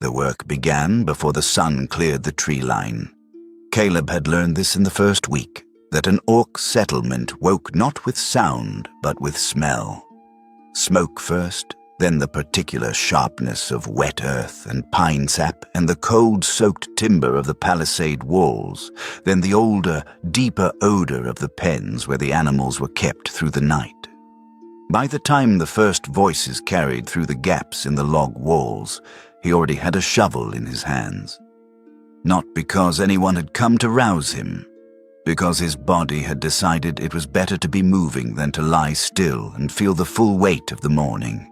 the work began before the sun cleared the tree line. Caleb had learned this in the first week, that an orc settlement woke not with sound, but with smell. Smoke first, then the particular sharpness of wet earth and pine sap and the cold-soaked timber of the palisade walls, then the older, deeper odor of the pens where the animals were kept through the night. By the time the first voices carried through the gaps in the log walls, he already had a shovel in his hands. Not because anyone had come to rouse him, because his body had decided it was better to be moving than to lie still and feel the full weight of the morning.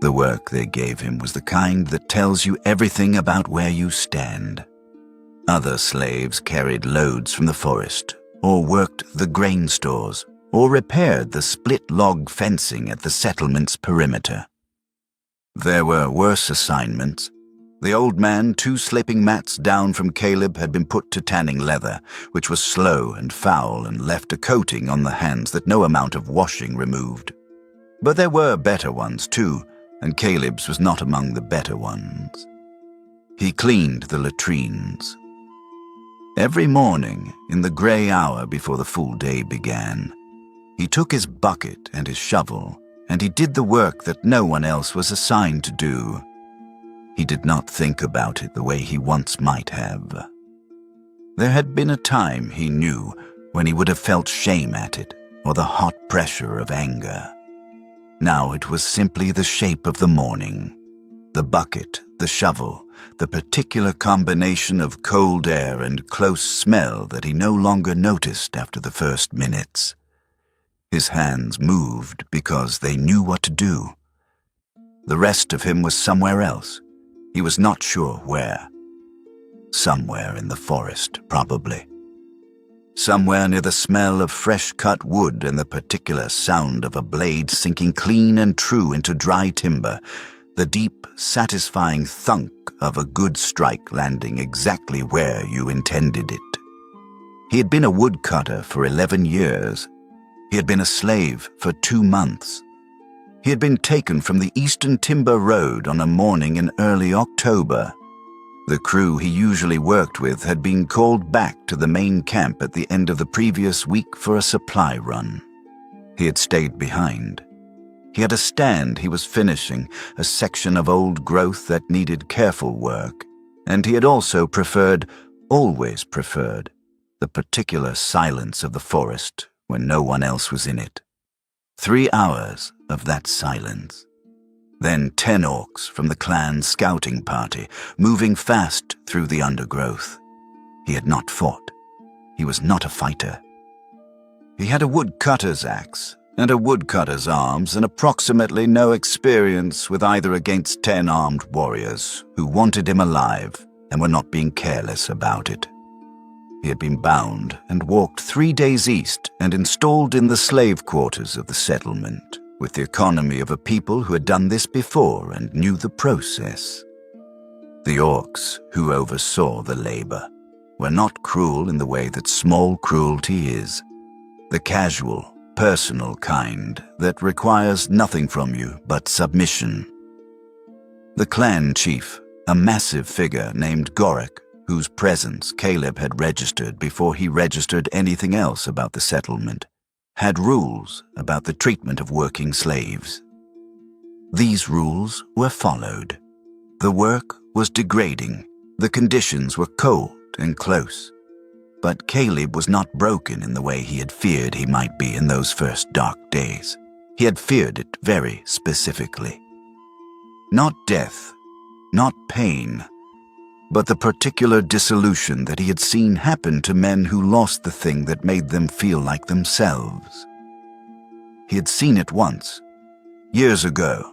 The work they gave him was the kind that tells you everything about where you stand. Other slaves carried loads from the forest, or worked the grain stores, or repaired the split log fencing at the settlement's perimeter. There were worse assignments. The old man, 2 slipping mats down from Caleb, had been put to tanning leather, which was slow and foul and left a coating on the hands that no amount of washing removed. But there were better ones too, and Caleb's was not among the better ones. He cleaned the latrines. Every morning, in the grey hour before the full day began, he took his bucket and his shovel, and he did the work that no one else was assigned to do. He did not think about it the way he once might have. There had been a time, he knew, when he would have felt shame at it, or the hot pressure of anger. Now it was simply the shape of the morning. The bucket, the shovel, the particular combination of cold air and close smell that he no longer noticed after the first minutes. His hands moved because they knew what to do. The rest of him was somewhere else. He was not sure where. Somewhere in the forest, probably. Somewhere near the smell of fresh-cut wood and the particular sound of a blade sinking clean and true into dry timber, the deep, satisfying thunk of a good strike landing exactly where you intended it. He had been a woodcutter for 11 years. He had been a slave for 2 months. He had been taken from the Eastern Timber Road on a morning in early October. The crew he usually worked with had been called back to the main camp at the end of the previous week for a supply run. He had stayed behind. He had a stand he was finishing, a section of old growth that needed careful work, and he had also always preferred, the particular silence of the forest when no one else was in it. 3 hours of that silence. Then 10 orcs from the clan's scouting party, moving fast through the undergrowth. He had not fought. He was not a fighter. He had a woodcutter's axe and a woodcutter's arms and approximately no experience with either against 10 armed warriors who wanted him alive and were not being careless about it. He had been bound and walked 3 days east and installed in the slave quarters of the settlement, with the economy of a people who had done this before and knew the process. The orcs, who oversaw the labor, were not cruel in the way that small cruelty is, the casual, personal kind that requires nothing from you but submission. The clan chief, a massive figure named Gorik, whose presence Caleb had registered before he registered anything else about the settlement, had rules about the treatment of working slaves. These rules were followed. The work was degrading, the conditions were cold and close, but Caleb was not broken in the way he had feared he might be in those first dark days. He had feared it very specifically. Not death, not pain, but the particular dissolution that he had seen happen to men who lost the thing that made them feel like themselves. He had seen it once, years ago,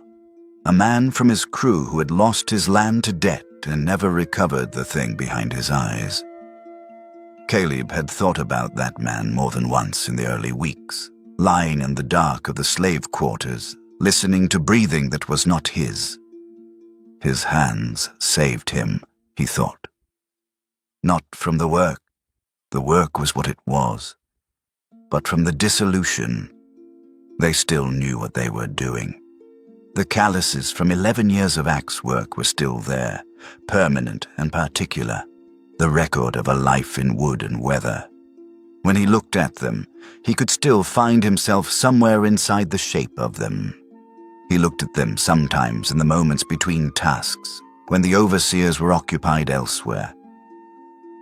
a man from his crew who had lost his land to debt and never recovered the thing behind his eyes. Caleb had thought about that man more than once in the early weeks, lying in the dark of the slave quarters, listening to breathing that was not his. His hands saved him, he thought. Not from the work was what it was, but from the dissolution. They still knew what they were doing. The calluses from 11 years of axe work were still there, permanent and particular, the record of a life in wood and weather. When he looked at them, he could still find himself somewhere inside the shape of them. He looked at them sometimes in the moments between tasks, when the overseers were occupied elsewhere.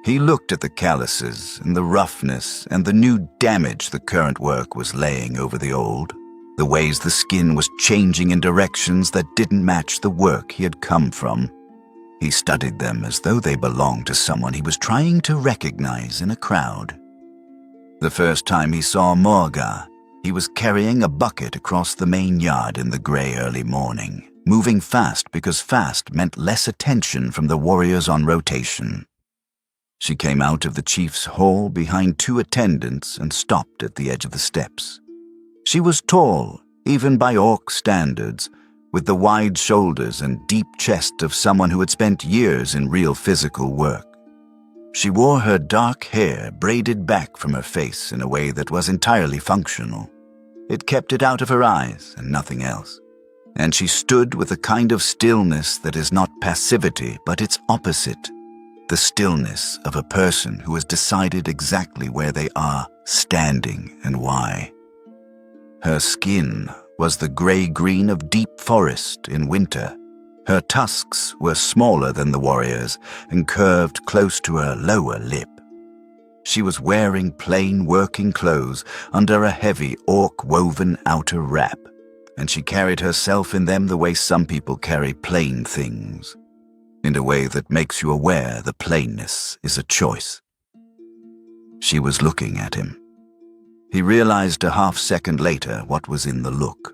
He looked at the calluses and the roughness and the new damage the current work was laying over the old, the ways the skin was changing in directions that didn't match the work he had come from. He studied them as though they belonged to someone he was trying to recognize in a crowd. The first time he saw Morga, he was carrying a bucket across the main yard in the gray early morning, moving fast because fast meant less attention from the warriors on rotation. She came out of the chief's hall behind 2 attendants and stopped at the edge of the steps. She was tall, even by Orc standards, with the wide shoulders and deep chest of someone who had spent years in real physical work. She wore her dark hair braided back from her face in a way that was entirely functional. It kept it out of her eyes and nothing else. And she stood with a kind of stillness that is not passivity, but its opposite. The stillness of a person who has decided exactly where they are standing and why. Her skin was the gray-green of deep forest in winter. Her tusks were smaller than the warrior's and curved close to her lower lip. She was wearing plain working clothes under a heavy orc-woven outer wrap, and she carried herself in them the way some people carry plain things, in a way that makes you aware the plainness is a choice. She was looking at him. He realized a half-second later what was in the look.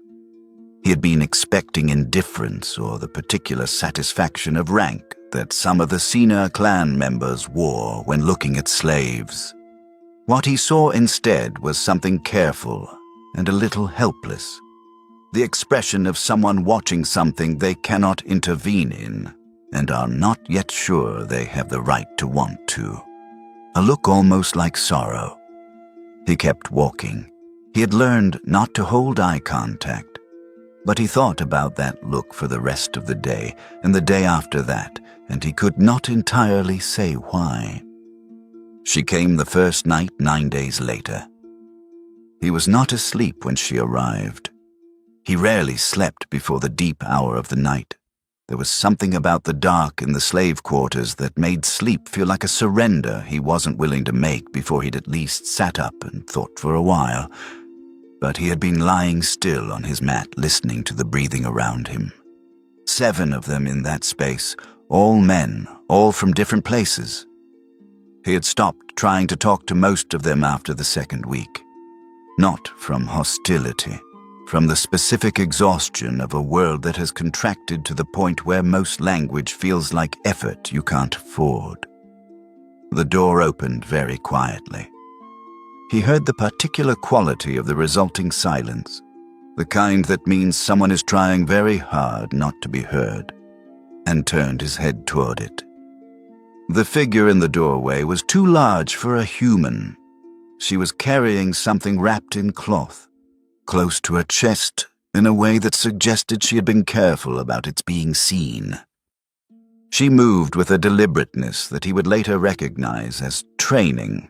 He had been expecting indifference or the particular satisfaction of rank that some of the senior clan members wore when looking at slaves. What he saw instead was something careful and a little helpless, the expression of someone watching something they cannot intervene in and are not yet sure they have the right to want to. A look almost like sorrow. He kept walking. He had learned not to hold eye contact, but he thought about that look for the rest of the day and the day after that, and he could not entirely say why. She came the first night 9 days later. He was not asleep when she arrived. He rarely slept before the deep hour of the night. There was something about the dark in the slave quarters that made sleep feel like a surrender he wasn't willing to make before he'd at least sat up and thought for a while. But he had been lying still on his mat listening to the breathing around him. 7 of them in that space, all men, all from different places. He had stopped trying to talk to most of them after the second week. Not from hostility, from the specific exhaustion of a world that has contracted to the point where most language feels like effort you can't afford. The door opened very quietly. He heard the particular quality of the resulting silence, the kind that means someone is trying very hard not to be heard, and turned his head toward it. The figure in the doorway was too large for a human. She was carrying something wrapped in cloth, close to her chest in a way that suggested she had been careful about its being seen. She moved with a deliberateness that he would later recognize as training,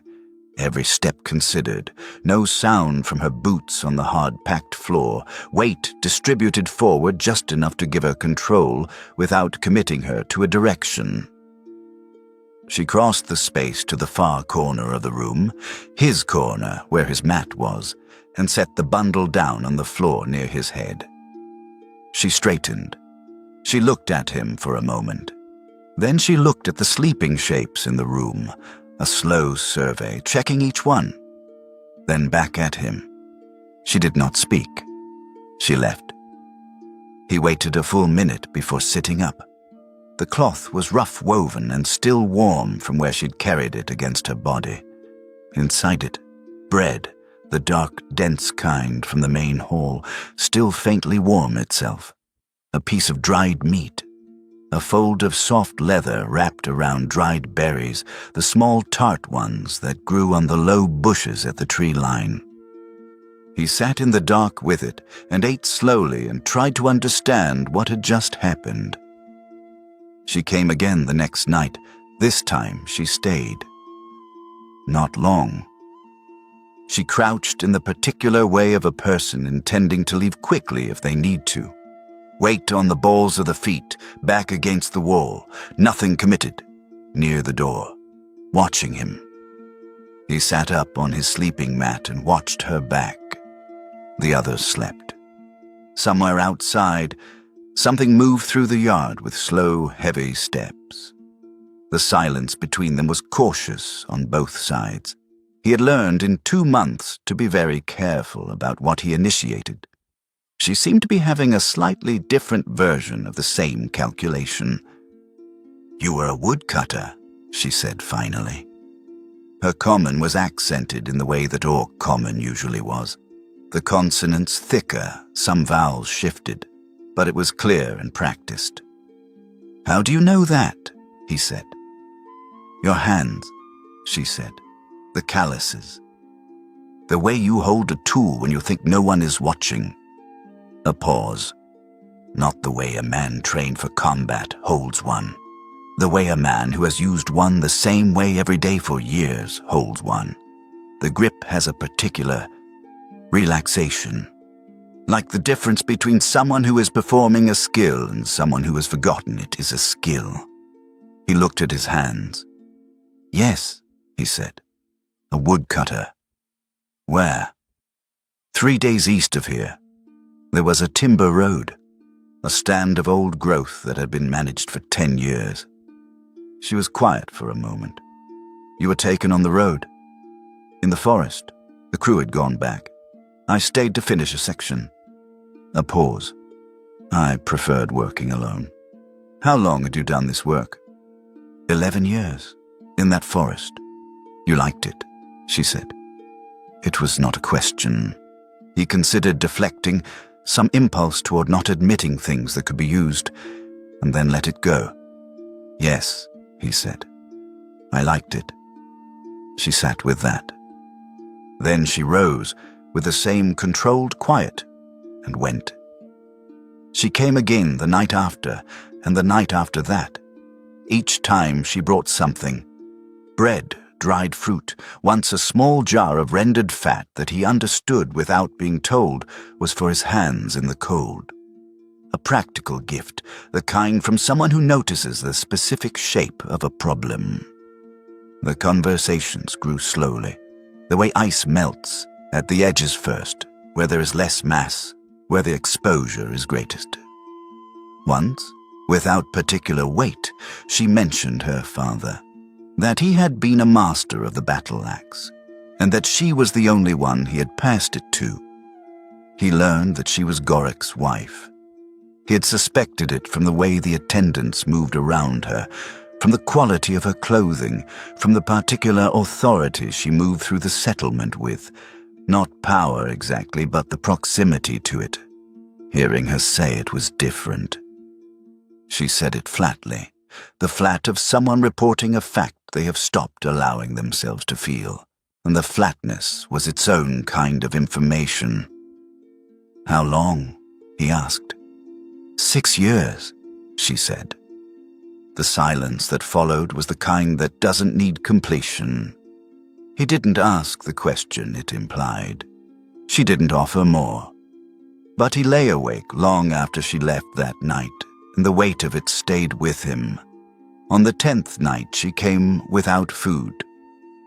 every step considered, no sound from her boots on the hard-packed floor, weight distributed forward just enough to give her control without committing her to a direction. She crossed the space to the far corner of the room, his corner where his mat was, and set the bundle down on the floor near his head. She straightened. She looked at him for a moment. Then she looked at the sleeping shapes in the room, a slow survey, checking each one. Then back at him. She did not speak. She left. He waited a full minute before sitting up. The cloth was rough woven and still warm from where she'd carried it against her body. Inside it, bread, the dark, dense kind from the main hall, still faintly warm itself. A piece of dried meat. A fold of soft leather wrapped around dried berries, the small tart ones that grew on the low bushes at the tree line. He sat in the dark with it and ate slowly and tried to understand what had just happened. She came again the next night. This time she stayed. Not long. She crouched in the particular way of a person intending to leave quickly if they need to. Weight on the balls of the feet, back against the wall, nothing committed, near the door, watching him. He sat up on his sleeping mat and watched her back. The others slept. Somewhere outside, something moved through the yard with slow, heavy steps. The silence between them was cautious on both sides. He had learned in 2 months to be very careful about what he initiated. She seemed to be having a slightly different version of the same calculation. "You were a woodcutter," she said finally. Her common was accented in the way that Orc common usually was. The consonants thicker, some vowels shifted, but it was clear and practiced. "How do you know that?" he said. "Your hands," she said. "The calluses. The way you hold a tool when you think no one is watching." A pause. "Not the way a man trained for combat holds one. The way a man who has used one the same way every day for years holds one. The grip has a particular relaxation. Like the difference between someone who is performing a skill and someone who has forgotten it is a skill." He looked at his hands. "Yes," he said. "A woodcutter." "Where?" 3 days east of here. There was a timber road, a stand of old growth that had been managed for 10 years. She was quiet for a moment. "You were taken on the road?" "In the forest. The crew had gone back. I stayed to finish a section." A pause. "I preferred working alone." "How long had you done this work?" 11 years. In that forest." "You liked it?" she said. It was not a question. He considered deflecting, some impulse toward not admitting things that could be used, and then let it go. "Yes," he said. "I liked it." She sat with that. Then she rose, with the same controlled quiet, and went. She came again the night after, and the night after that. Each time she brought something. Bread, dried fruit, once a small jar of rendered fat that he understood without being told was for his hands in the cold. A practical gift, the kind from someone who notices the specific shape of a problem. The conversations grew slowly, the way ice melts, at the edges first, where there is less mass, where the exposure is greatest. Once, without particular weight, she mentioned her father, that he had been a master of the battle axe, and that she was the only one he had passed it to. He learned that she was Gorik's wife. He had suspected it from the way the attendants moved around her, from the quality of her clothing, from the particular authority she moved through the settlement with. Not power exactly, but the proximity to it. Hearing her say it was different. She said it flatly, the flat of someone reporting a fact they have stopped allowing themselves to feel, and the flatness was its own kind of information. "How long?" he asked. 6 years, she said. The silence that followed was the kind that doesn't need completion. He didn't ask the question it implied. She didn't offer more. But he lay awake long after she left that night, and the weight of it stayed with him. On the 10th night she came without food.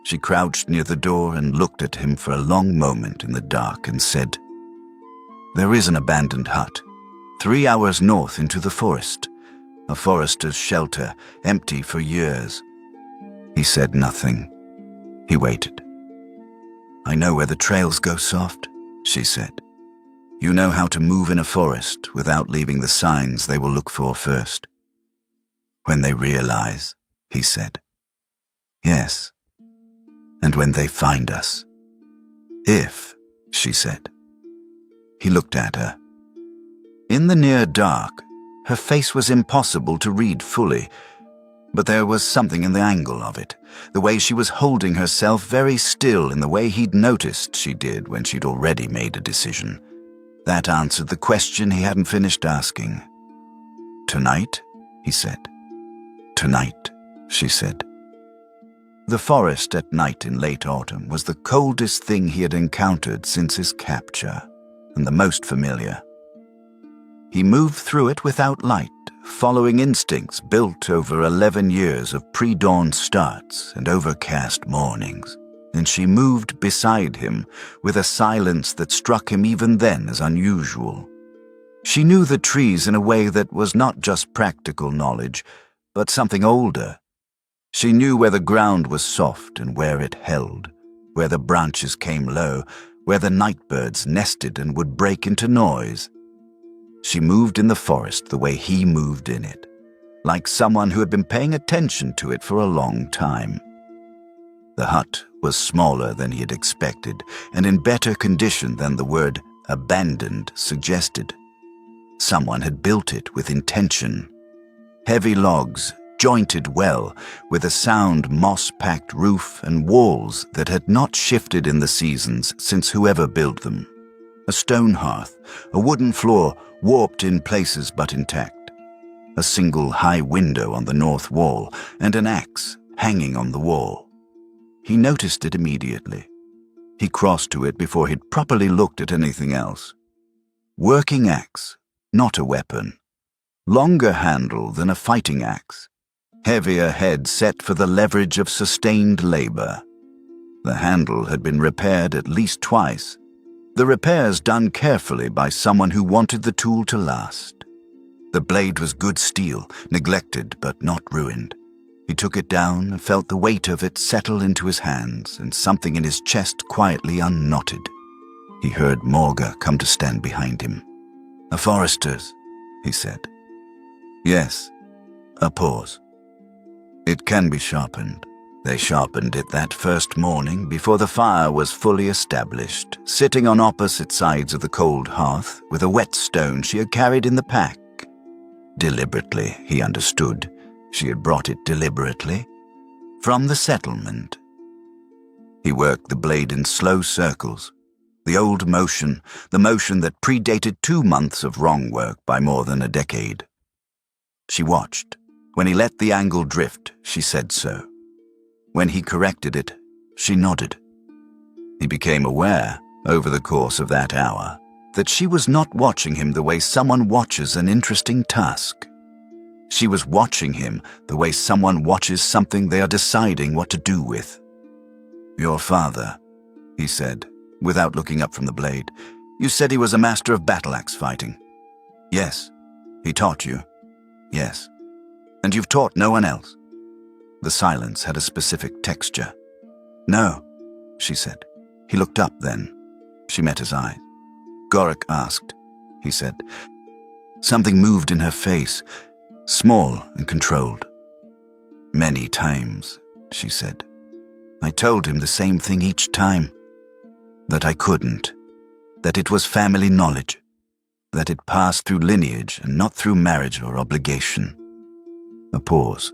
She crouched near the door and looked at him for a long moment in the dark and said, "There is an abandoned hut, 3 hours north into the forest. A forester's shelter, empty for years." He said nothing. He waited. "I know where the trails go soft," she said. "You know how to move in a forest without leaving the signs they will look for first." "When they realize," he said. "Yes. And when they find us." "If," she said. He looked at her. In the near dark, her face was impossible to read fully, but there was something in the angle of it, the way she was holding herself very still in the way he'd noticed she did when she'd already made a decision. That answered the question he hadn't finished asking. "Tonight?" he said. "Tonight," she said. The forest at night in late autumn was the coldest thing he had encountered since his capture, and the most familiar. He moved through it without light, following instincts built over 11 years of pre-dawn starts and overcast mornings, and she moved beside him with a silence that struck him even then as unusual. She knew the trees in a way that was not just practical knowledge, but something older. She knew where the ground was soft and where it held, where the branches came low, where the nightbirds nested and would break into noise. She moved in the forest the way he moved in it, like someone who had been paying attention to it for a long time. The hut was smaller than he had expected, and in better condition than the word abandoned suggested. Someone had built it with intention. Heavy logs, jointed well, with a sound moss-packed roof and walls that had not shifted in the seasons since whoever built them. A stone hearth, a wooden floor warped in places but intact, a single high window on the north wall, and an axe hanging on the wall. He noticed it immediately. He crossed to it before he'd properly looked at anything else. Working axe, not a weapon. Longer handle than a fighting axe. Heavier head set for the leverage of sustained labor. The handle had been repaired at least twice. The repairs done carefully by someone who wanted the tool to last. The blade was good steel, neglected but not ruined. He took it down and felt the weight of it settle into his hands, and something in his chest quietly unknotted. He heard Morga come to stand behind him. "A forester's," he said. "Yes." A pause. "It can be sharpened." They sharpened it that first morning before the fire was fully established, sitting on opposite sides of the cold hearth with a whetstone she had carried in the pack. Deliberately, he understood. She had brought it deliberately. From the settlement. He worked the blade in slow circles. The old motion, the motion that predated 2 months of wrong work by more than a decade. She watched. When he let the angle drift, she said so. When he corrected it, she nodded. He became aware, over the course of that hour, that she was not watching him the way someone watches an interesting task. She was watching him the way someone watches something they are deciding what to do with. "Your father," he said, without looking up from the blade. "You said he was a master of battle-axe fighting." "Yes." "He taught you?" "Yes." "And you've taught no one else?" The silence had a specific texture. "No," she said. He looked up then. She met his eyes. "Gorik asked," he said. Something moved in her face, small and controlled. "Many times," she said. "I told him the same thing each time. That I couldn't. That it was family knowledge. That it passed through lineage and not through marriage or obligation." A pause.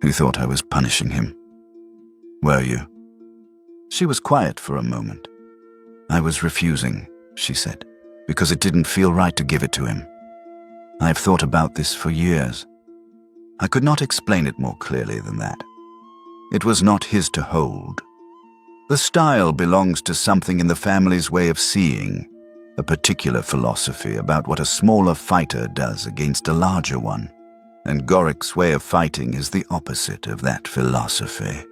"He thought I was punishing him." "Were you?" She was quiet for a moment. "I was refusing," she said, "because it didn't feel right to give it to him. I've thought about this for years." I could not explain it more clearly than that. It was not his to hold. The style belongs to something in the family's way of seeing, a particular philosophy about what a smaller fighter does against a larger one. And Gorik's way of fighting is the opposite of that philosophy.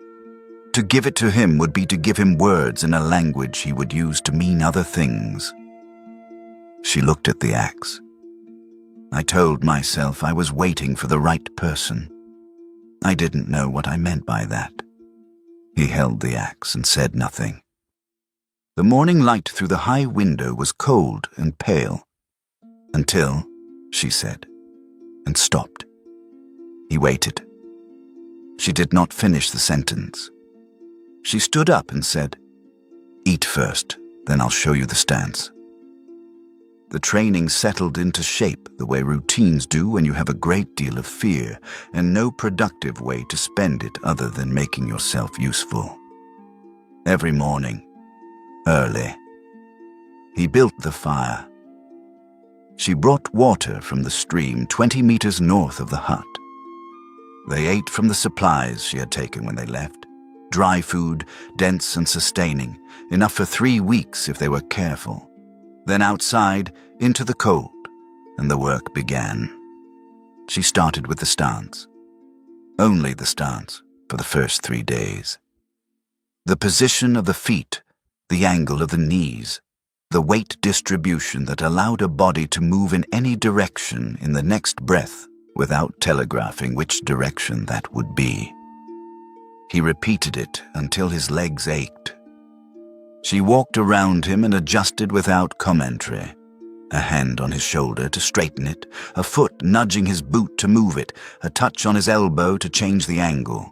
To give it to him would be to give him words in a language he would use to mean other things. She looked at the axe. I told myself I was waiting for the right person. I didn't know what I meant by that. He held the axe and said nothing. The morning light through the high window was cold and pale. "Until," she said, and stopped. He waited. She did not finish the sentence. She stood up and said, "Eat first, then I'll show you the stance." The training settled into shape the way routines do when you have a great deal of fear and no productive way to spend it other than making yourself useful. Every morning, early, he built the fire. She brought water from the stream 20 meters north of the hut. They ate from the supplies she had taken when they left. Dry food, dense and sustaining, enough for 3 weeks if they were careful. Then outside, into the cold, and the work began. She started with the stance. Only the stance for the first 3 days. The position of the feet, the angle of the knees, the weight distribution that allowed a body to move in any direction in the next breath without telegraphing which direction that would be. He repeated it until his legs ached. She walked around him and adjusted without commentary. A hand on his shoulder to straighten it, a foot nudging his boot to move it, a touch on his elbow to change the angle,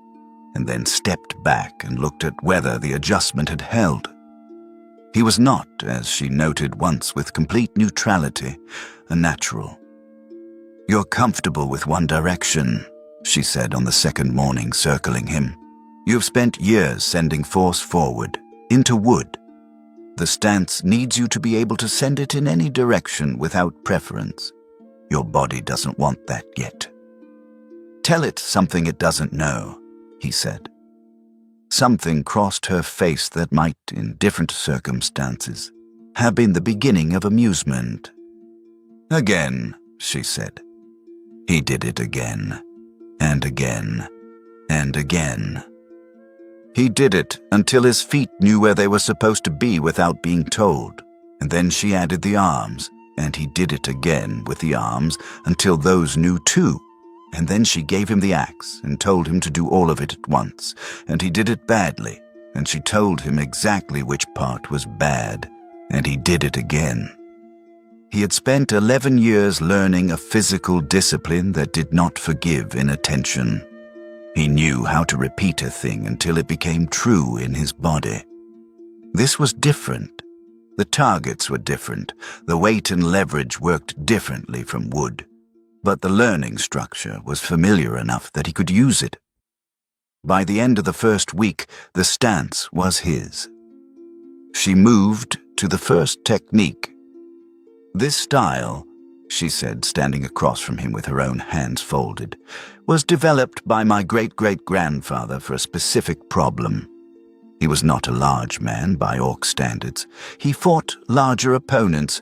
and then stepped back and looked at whether the adjustment had held. He was not, as she noted once with complete neutrality, a natural. "You're comfortable with one direction," she said on the second morning, circling him. "You've spent years sending force forward, into wood. The stance needs you to be able to send it in any direction without preference. Your body doesn't want that yet." "Tell it something it doesn't know," he said. Something crossed her face that might, in different circumstances, have been the beginning of amusement. "Again," she said. He did it again, and again, and again. He did it until his feet knew where they were supposed to be without being told, and then she added the arms, and he did it again with the arms until those knew too, and then she gave him the axe and told him to do all of it at once, and he did it badly, and she told him exactly which part was bad, and he did it again. He had spent 11 years learning a physical discipline that did not forgive inattention. He knew how to repeat a thing until it became true in his body. This was different. The targets were different. The weight and leverage worked differently from wood. But the learning structure was familiar enough that he could use it. By the end of the first week, the stance was his. She moved to the first technique. "This style," she said, standing across from him with her own hands folded, "was developed by my great-great-grandfather for a specific problem. He was not a large man by Orc standards. He fought larger opponents.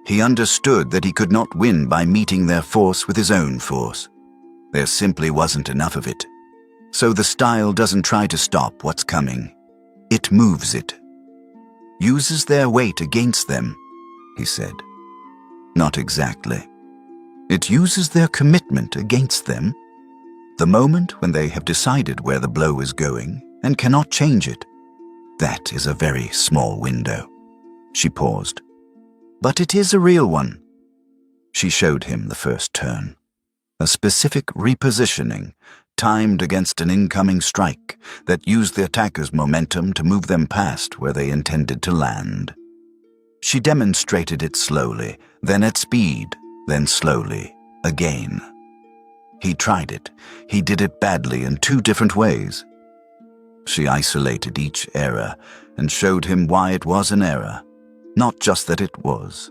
He understood that he could not win by meeting their force with his own force. There simply wasn't enough of it. So the style doesn't try to stop what's coming. It moves it. Uses their weight against them," he said. "Not exactly. It uses their commitment against them. The moment when they have decided where the blow is going and cannot change it. That is a very small window." She paused. "But it is a real one." She showed him the first turn. A specific repositioning, timed against an incoming strike, that used the attacker's momentum to move them past where they intended to land. She demonstrated it slowly, then at speed, then slowly, again. He tried it. He did it badly in 2 different ways. She isolated each error and showed him why it was an error, not just that it was.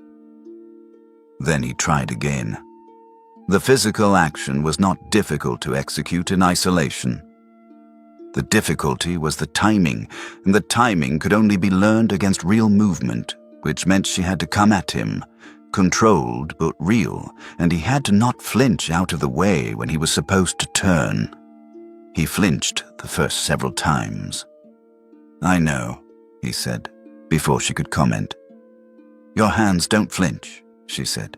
Then he tried again. The physical action was not difficult to execute in isolation. The difficulty was the timing, and the timing could only be learned against real movement, which meant she had to come at him, controlled but real, and he had to not flinch out of the way when he was supposed to turn. He flinched the first several times. "I know," he said, before she could comment. "Your hands don't flinch," she said.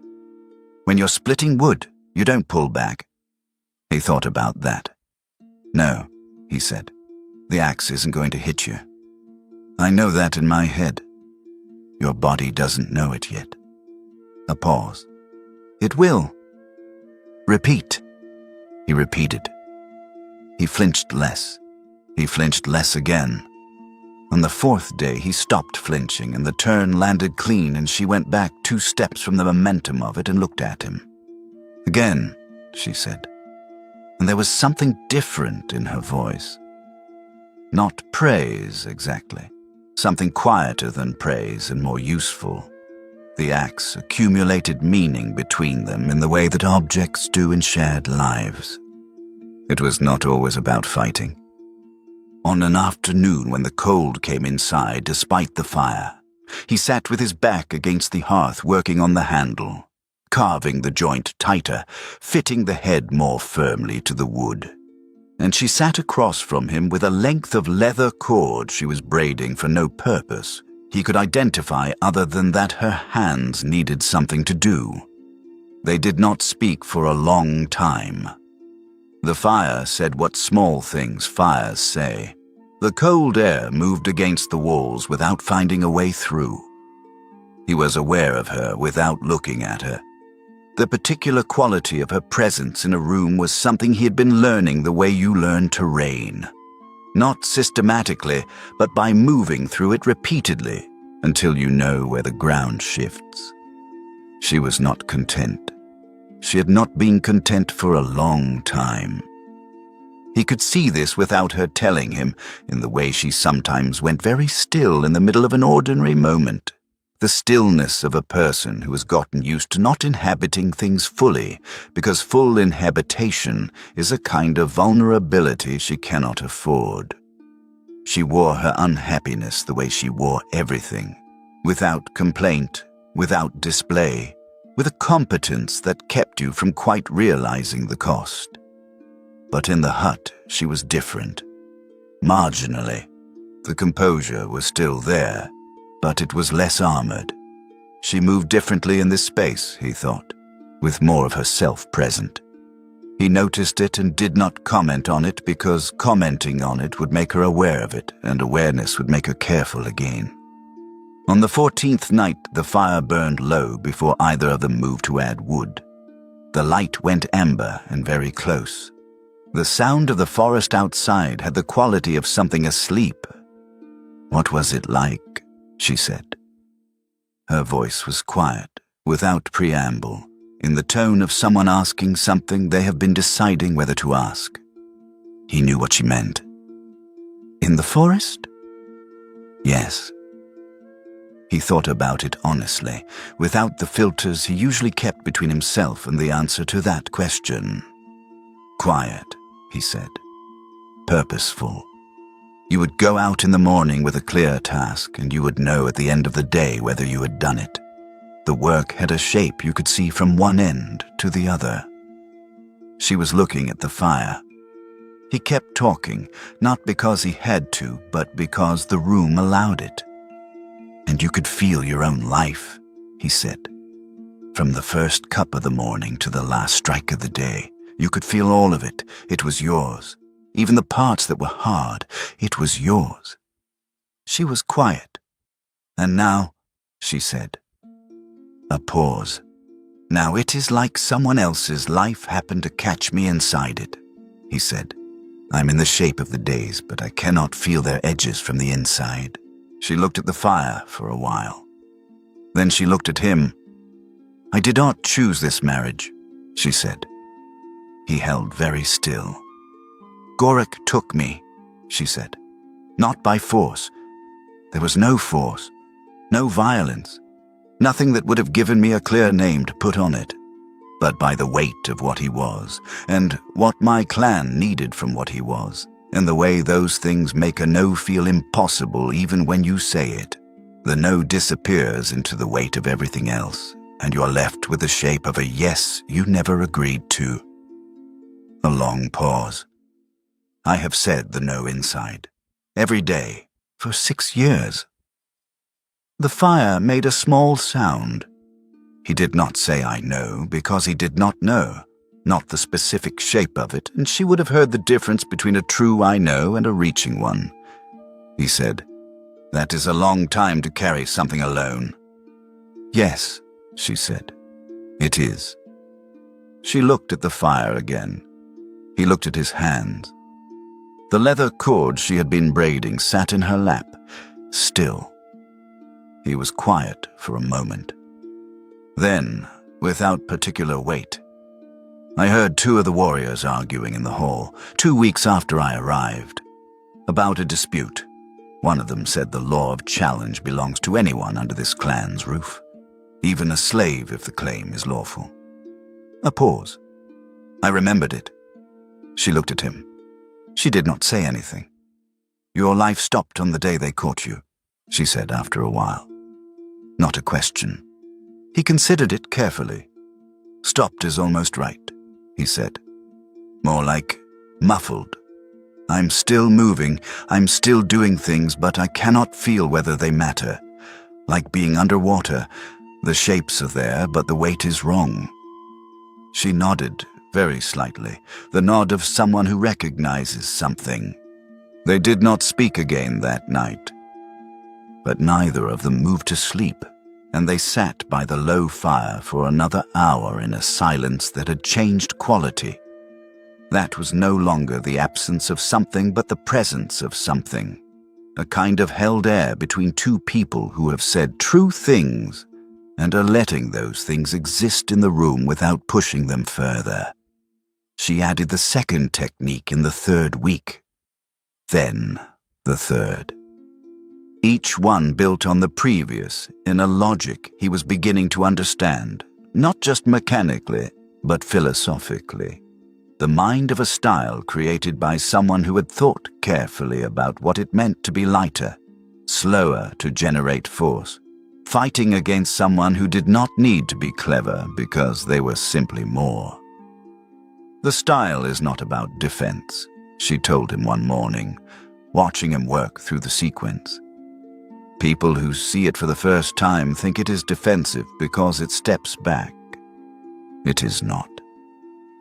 "When you're splitting wood, you don't pull back." He thought about that. "No," he said, "the axe isn't going to hit you. I know that in my head. Your body doesn't know it yet." A pause. "It will." "Repeat." He repeated. He flinched less. He flinched less again. On the 4th day, he stopped flinching, and the turn landed clean, and she went back 2 steps from the momentum of it and looked at him. "Again," she said, and there was something different in her voice. Not praise, exactly. Something quieter than praise and more useful. The axe accumulated meaning between them in the way that objects do in shared lives. It was not always about fighting. On an afternoon when the cold came inside despite the fire, he sat with his back against the hearth working on the handle, carving the joint tighter, fitting the head more firmly to the wood. And she sat across from him with a length of leather cord she was braiding for no purpose he could identify other than that her hands needed something to do. They did not speak for a long time. The fire said what small things fires say. The cold air moved against the walls without finding a way through. He was aware of her without looking at her. The particular quality of her presence in a room was something he had been learning the way you learn terrain. Not systematically, but by moving through it repeatedly until you know where the ground shifts. She was not content. She had not been content for a long time. He could see this without her telling him, in the way she sometimes went very still in the middle of an ordinary moment. The stillness of a person who has gotten used to not inhabiting things fully, because full inhabitation is a kind of vulnerability she cannot afford. She wore her unhappiness the way she wore everything, without complaint, without display, with a competence that kept you from quite realizing the cost. But in the hut, she was different. Marginally. The composure was still there, but it was less armored. She moved differently in this space, he thought, with more of herself present. He noticed it and did not comment on it because commenting on it would make her aware of it, and awareness would make her careful again. On the 14th night, the fire burned low before either of them moved to add wood. The light went amber and very close. The sound of the forest outside had the quality of something asleep. "What was it like?" she said. Her voice was quiet, without preamble, in the tone of someone asking something they have been deciding whether to ask. He knew what she meant. "In the forest?" "Yes." He thought about it honestly, without the filters he usually kept between himself and the answer to that question. "Quiet," he said. "Purposeful. You would go out in the morning with a clear task, and you would know at the end of the day whether you had done it. The work had a shape you could see from one end to the other." She was looking at the fire. He kept talking, not because he had to, but because the room allowed it. "And you could feel your own life," he said. "From the first cup of the morning to the last strike of the day, you could feel all of it. It was yours. Even the parts that were hard, it was yours." She was quiet. "And now," she said. A pause. "Now it is like someone else's life happened to catch me inside it," he said. "I'm in the shape of the days, but I cannot feel their edges from the inside." She looked at the fire for a while. Then she looked at him. "I did not choose this marriage," she said. He held very still. "Gorik took me," she said. "Not by force. There was no force, no violence, nothing that would have given me a clear name to put on it, but by the weight of what he was, and what my clan needed from what he was, and the way those things make a no feel impossible even when you say it. The no disappears into the weight of everything else, and you're left with the shape of a yes you never agreed to." A long pause. "I have said the no inside. Every day. For 6 years." The fire made a small sound. He did not say "I know" because he did not know, not the specific shape of it, and she would have heard the difference between a true "I know" and a reaching one. He said, "That is a long time to carry something alone." "Yes," she said. "It is." She looked at the fire again. He looked at his hands. The leather cord she had been braiding sat in her lap, still. He was quiet for a moment. Then, without particular weight, "I heard 2 of the warriors arguing in the hall 2 weeks after I arrived. About a dispute. One of them said the law of challenge belongs to anyone under this clan's roof, even a slave if the claim is lawful." A pause. "I remembered it." She looked at him. She did not say anything. "Your life stopped on the day they caught you," she said after a while. Not a question. He considered it carefully. "Stopped is almost right," he said. "More like muffled. I'm still moving, I'm still doing things, but I cannot feel whether they matter. Like being underwater, the shapes are there, but the weight is wrong." She nodded, very slightly, the nod of someone who recognizes something. They did not speak again that night. But neither of them moved to sleep, and they sat by the low fire for another hour in a silence that had changed quality. That was no longer the absence of something, but the presence of something. A kind of held air between two people who have said true things and are letting those things exist in the room without pushing them further. She added the second technique in the third week. Then the third. Each one built on the previous, in a logic he was beginning to understand, not just mechanically, but philosophically. The mind of a style created by someone who had thought carefully about what it meant to be lighter, slower to generate force, fighting against someone who did not need to be clever because they were simply more. "The style is not about defense," she told him one morning, watching him work through the sequence. "People who see it for the first time think it is defensive because it steps back. It is not.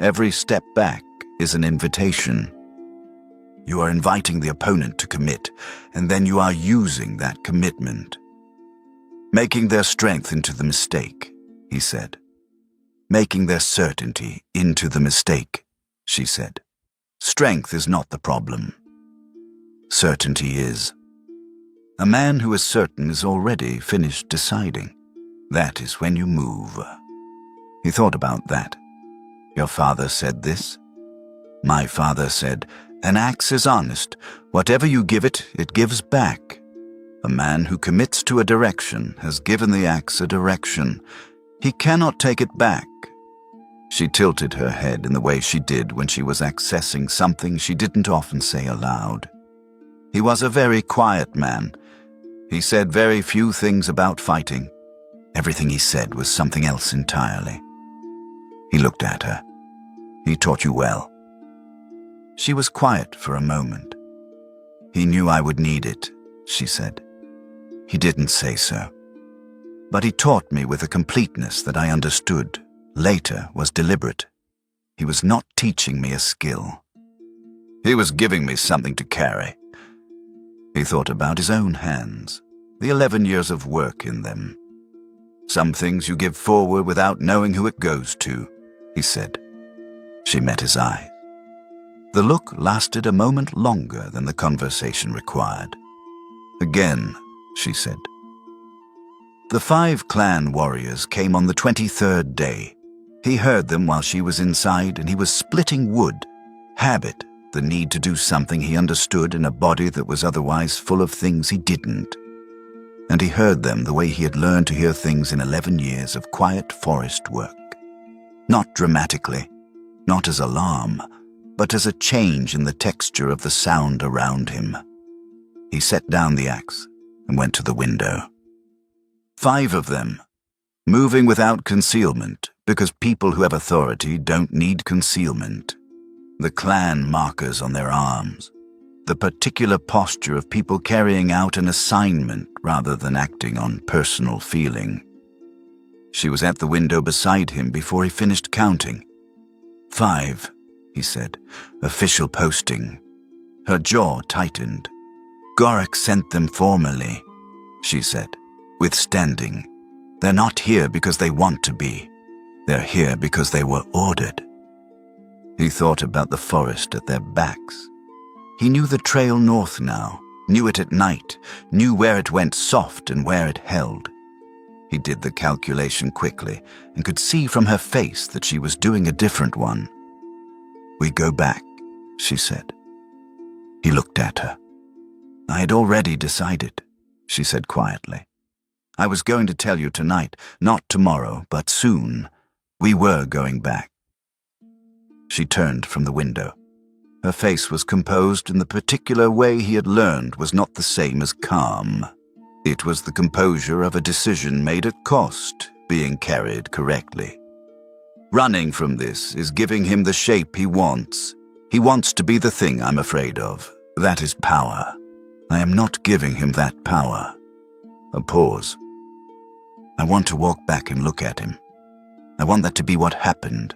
Every step back is an invitation. You are inviting the opponent to commit, and then you are using that commitment. Making their strength into the mistake," he said. "Making their certainty into the mistake," she said. "Strength is not the problem. Certainty is. A man who is certain is already finished deciding. That is when you move." He thought about that. "Your father said this?" "My father said, 'An axe is honest. Whatever you give it, it gives back.' A man who commits to a direction has given the axe a direction. He cannot take it back." She tilted her head in the way she did when she was accessing something she didn't often say aloud. He was a very quiet man. He said very few things about fighting. Everything he said was something else entirely. He looked at her. "He taught you well." She was quiet for a moment. "He knew I would need it," she said. "He didn't say so. But he taught me with a completeness that I understood, later was deliberate. He was not teaching me a skill. He was giving me something to carry." He thought about his own hands, the 11 years of work in them. "Some things you give forward without knowing who it goes to," he said. She met his eye. The look lasted a moment longer than the conversation required. "Again," she said. The 5 clan warriors came on the 23rd day. He heard them while she was inside, and he was splitting wood. Habit, the need to do something he understood in a body that was otherwise full of things he didn't. And he heard them the way he had learned to hear things in 11 years of quiet forest work. Not dramatically, not as alarm, but as a change in the texture of the sound around him. He set down the axe and went to the window. 5 of them, moving without concealment, because people who have authority don't need concealment. The clan markers on their arms, the particular posture of people carrying out an assignment rather than acting on personal feeling. She was at the window beside him before he finished counting. 5, he said, official posting. Her jaw tightened. Gorak sent them formally, she said, withstanding. They're not here because they want to be. They're here because they were ordered. He thought about the forest at their backs. He knew the trail north now, knew it at night, knew where it went soft and where it held. He did the calculation quickly and could see from her face that she was doing a different one. We go back, she said. He looked at her. I had already decided, she said quietly. I was going to tell you tonight, not tomorrow, but soon. We were going back. She turned from the window. Her face was composed in the particular way he had learned was not the same as calm. It was the composure of a decision made at cost, being carried correctly. Running from this is giving him the shape he wants. He wants to be the thing I'm afraid of. That is power. I am not giving him that power. A pause. I want to walk back and look at him. I want that to be what happened.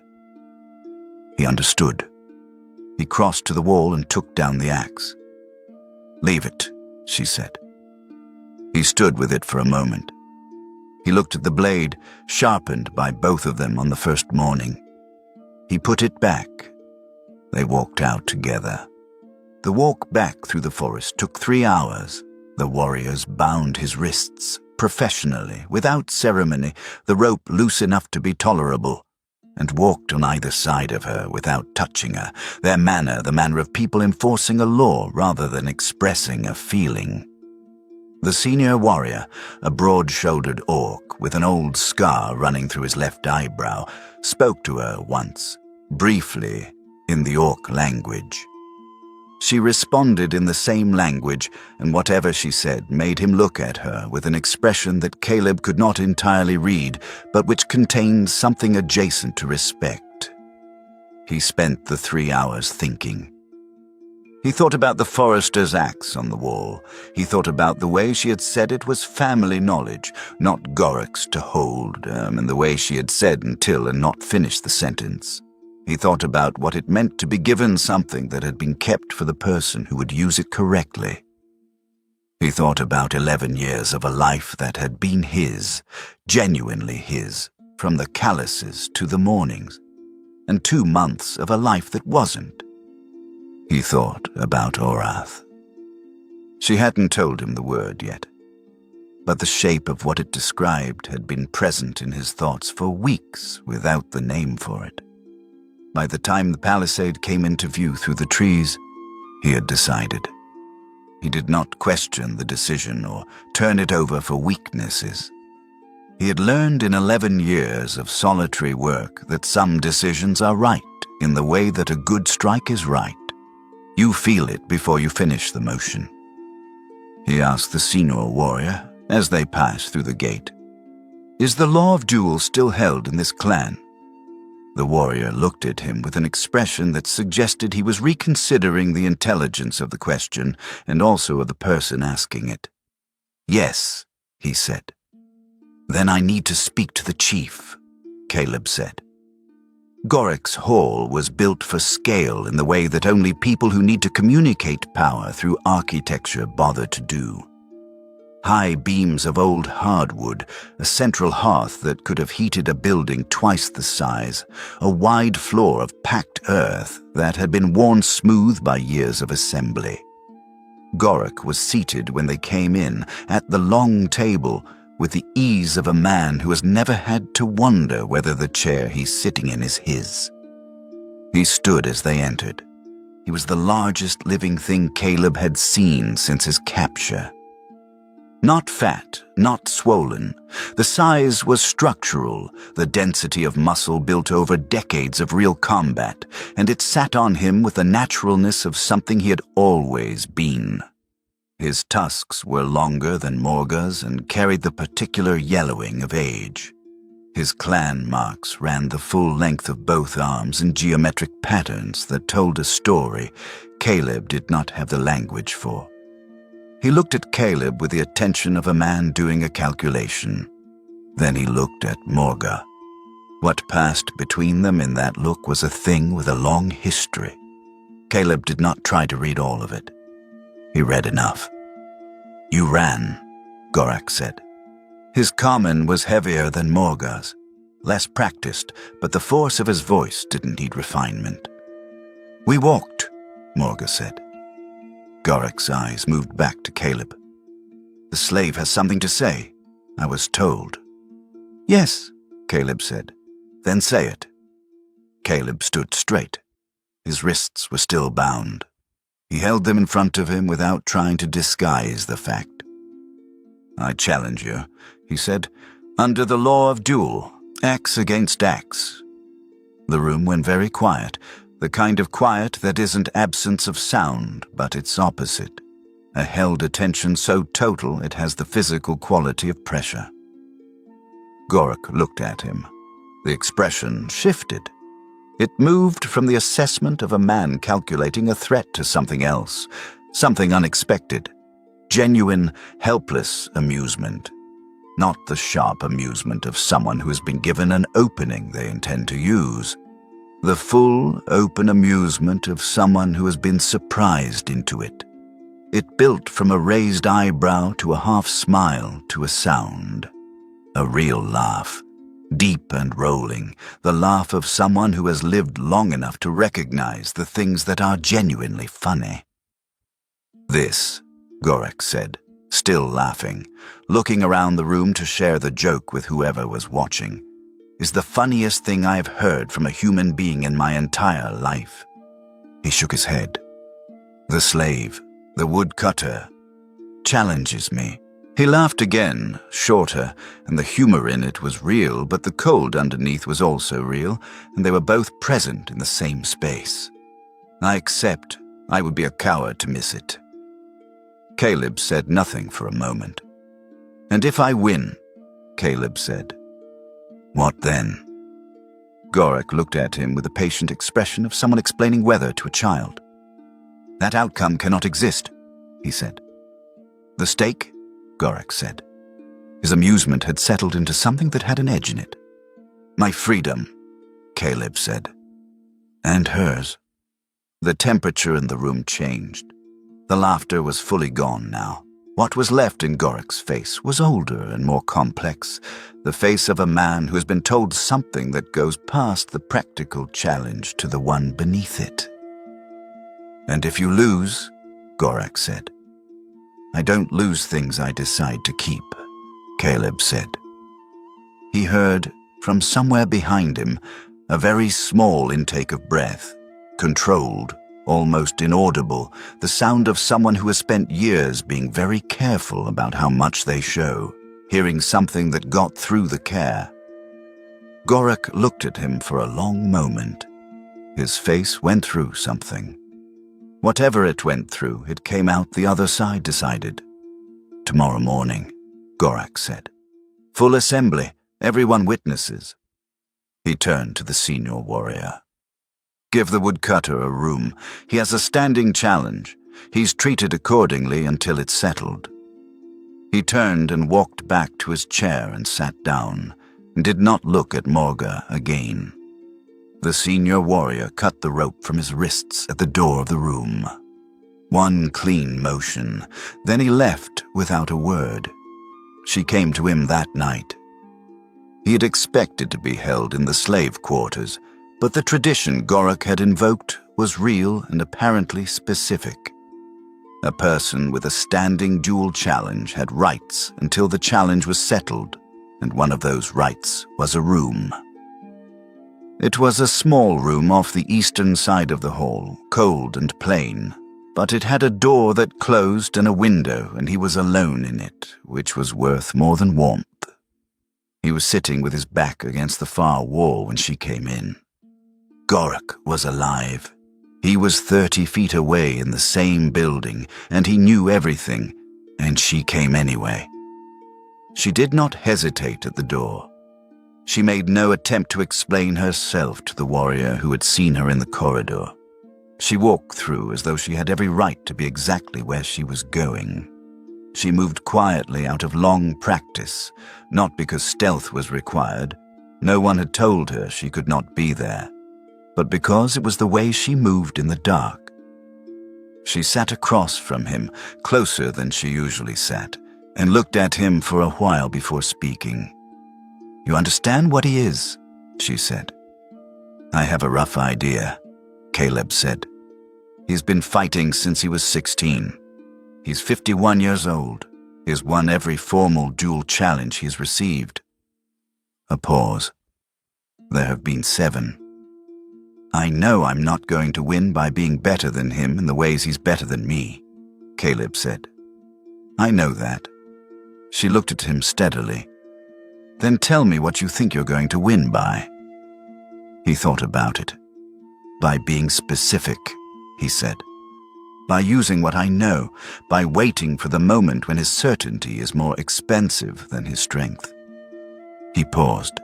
He understood. He crossed to the wall and took down the axe. "Leave it," she said. He stood with it for a moment. He looked at the blade, sharpened by both of them on the first morning. He put it back. They walked out together. The walk back through the forest took 3 hours. The warriors bound his wrists, professionally, without ceremony, the rope loose enough to be tolerable, and walked on either side of her without touching her, their manner the manner of people enforcing a law rather than expressing a feeling. The senior warrior, a broad-shouldered orc with an old scar running through his left eyebrow, spoke to her once, briefly, in the orc language. She responded in the same language, and whatever she said made him look at her with an expression that Caleb could not entirely read, but which contained something adjacent to respect. He spent the 3 hours thinking. He thought about the forester's axe on the wall. He thought about the way she had said it was family knowledge, not Gorik's to hold, and the way she had said until and not finished the sentence. He thought about what it meant to be given something that had been kept for the person who would use it correctly. He thought about 11 years of a life that had been his, genuinely his, from the calluses to the mornings, and 2 months of a life that wasn't. He thought about Orath. She hadn't told him the word yet, but the shape of what it described had been present in his thoughts for weeks without the name for it. By the time the palisade came into view through the trees, he had decided. He did not question the decision or turn it over for weaknesses. He had learned in 11 years of solitary work that some decisions are right in the way that a good strike is right. You feel it before you finish the motion. He asked the senior warrior as they passed through the gate, "Is the law of duel still held in this clan?" The warrior looked at him with an expression that suggested he was reconsidering the intelligence of the question and also of the person asking it. "Yes," he said. "Then I need to speak to the chief," Caleb said. Gorik's hall was built for scale in the way that only people who need to communicate power through architecture bother to do. High beams of old hardwood, a central hearth that could have heated a building twice the size, a wide floor of packed earth that had been worn smooth by years of assembly. Gorik was seated when they came in, at the long table, with the ease of a man who has never had to wonder whether the chair he's sitting in is his. He stood as they entered. He was the largest living thing Caleb had seen since his capture. Not fat, not swollen. The size was structural, the density of muscle built over decades of real combat, and it sat on him with the naturalness of something he had always been. His tusks were longer than Morga's and carried the particular yellowing of age. His clan marks ran the full length of both arms in geometric patterns that told a story Caleb did not have the language for. He looked at Caleb with the attention of a man doing a calculation. Then he looked at Morga. What passed between them in that look was a thing with a long history. Caleb did not try to read all of it. He read enough. "You ran," Gorak said. His common was heavier than Morga's, less practiced, but the force of his voice didn't need refinement. "We walked," Morga said. Gorak's eyes moved back to Caleb. "The slave has something to say, I was told." "Yes," Caleb said. "Then say it." Caleb stood straight. His wrists were still bound. He held them in front of him without trying to disguise the fact. "I challenge you," he said, "under the law of duel, axe against axe." The room went very quiet, The kind of quiet that isn't absence of sound, but its opposite. A held attention so total it has the physical quality of pressure. Gorak looked at him. The expression shifted. It moved from the assessment of a man calculating a threat to something else, something unexpected. Genuine, helpless amusement. Not the sharp amusement of someone who has been given an opening they intend to use. The full, open amusement of someone who has been surprised into it. It built from a raised eyebrow to a half-smile to a sound. A real laugh, deep and rolling, the laugh of someone who has lived long enough to recognize the things that are genuinely funny. "This," Gorak said, still laughing, looking around the room to share the joke with whoever was watching, "is the funniest thing I've heard from a human being in my entire life." He shook his head. "The slave, the woodcutter, challenges me." He laughed again, shorter, and the humor in it was real, but the cold underneath was also real, and they were both present in the same space. "I accept. I would be a coward to miss it." Caleb said nothing for a moment. "And if I win?" Caleb said. "What then?" Gorak looked at him with the patient expression of someone explaining weather to a child. "That outcome cannot exist," he said. "The stake?" Gorak said. His amusement had settled into something that had an edge in it. "My freedom," Caleb said. "And hers." The temperature in the room changed. The laughter was fully gone now. What was left in Gorak's face was older and more complex, the face of a man who has been told something that goes past the practical challenge to the one beneath it. "And if you lose," Gorak said. "I don't lose things I decide to keep," Caleb said. He heard, from somewhere behind him, a very small intake of breath, controlled, almost inaudible, the sound of someone who has spent years being very careful about how much they show, hearing something that got through the care. Gorak looked at him for a long moment. His face went through something. Whatever it went through, it came out the other side decided. "Tomorrow morning," Gorak said. "Full assembly, everyone witnesses." He turned to the senior warrior. "Give the woodcutter a room. He has a standing challenge. He's treated accordingly until it's settled." He turned and walked back to his chair and sat down, and did not look at Morga again. The senior warrior cut the rope from his wrists at the door of the room. One clean motion, then he left without a word. She came to him that night. He had expected to be held in the slave quarters, but the tradition Gorak had invoked was real and apparently specific. A person with a standing dual challenge had rights until the challenge was settled, and one of those rights was a room. It was a small room off the eastern side of the hall, cold and plain, but it had a door that closed and a window, and he was alone in it, which was worth more than warmth. He was sitting with his back against the far wall when she came in. Gorak was alive. He was 30 feet away in the same building, and he knew everything, and she came anyway. She did not hesitate at the door. She made no attempt to explain herself to the warrior who had seen her in the corridor. She walked through as though she had every right to be exactly where she was going. She moved quietly out of long practice, not because stealth was required. No one had told her she could not be there, but because it was the way she moved in the dark. She sat across from him, closer than she usually sat, and looked at him for a while before speaking. "You understand what he is?" she said. "I have a rough idea," Caleb said. "He's been fighting since he was 16. He's 51 years old. He has won every formal dual challenge he's received." A pause. "There have been 7. I know I'm not going to win by being better than him in the ways he's better than me," Caleb said. "I know that." She looked at him steadily. "Then tell me what you think you're going to win by." He thought about it. By being specific, he said. By using what I know, by waiting for the moment when his certainty is more expensive than his strength. He paused.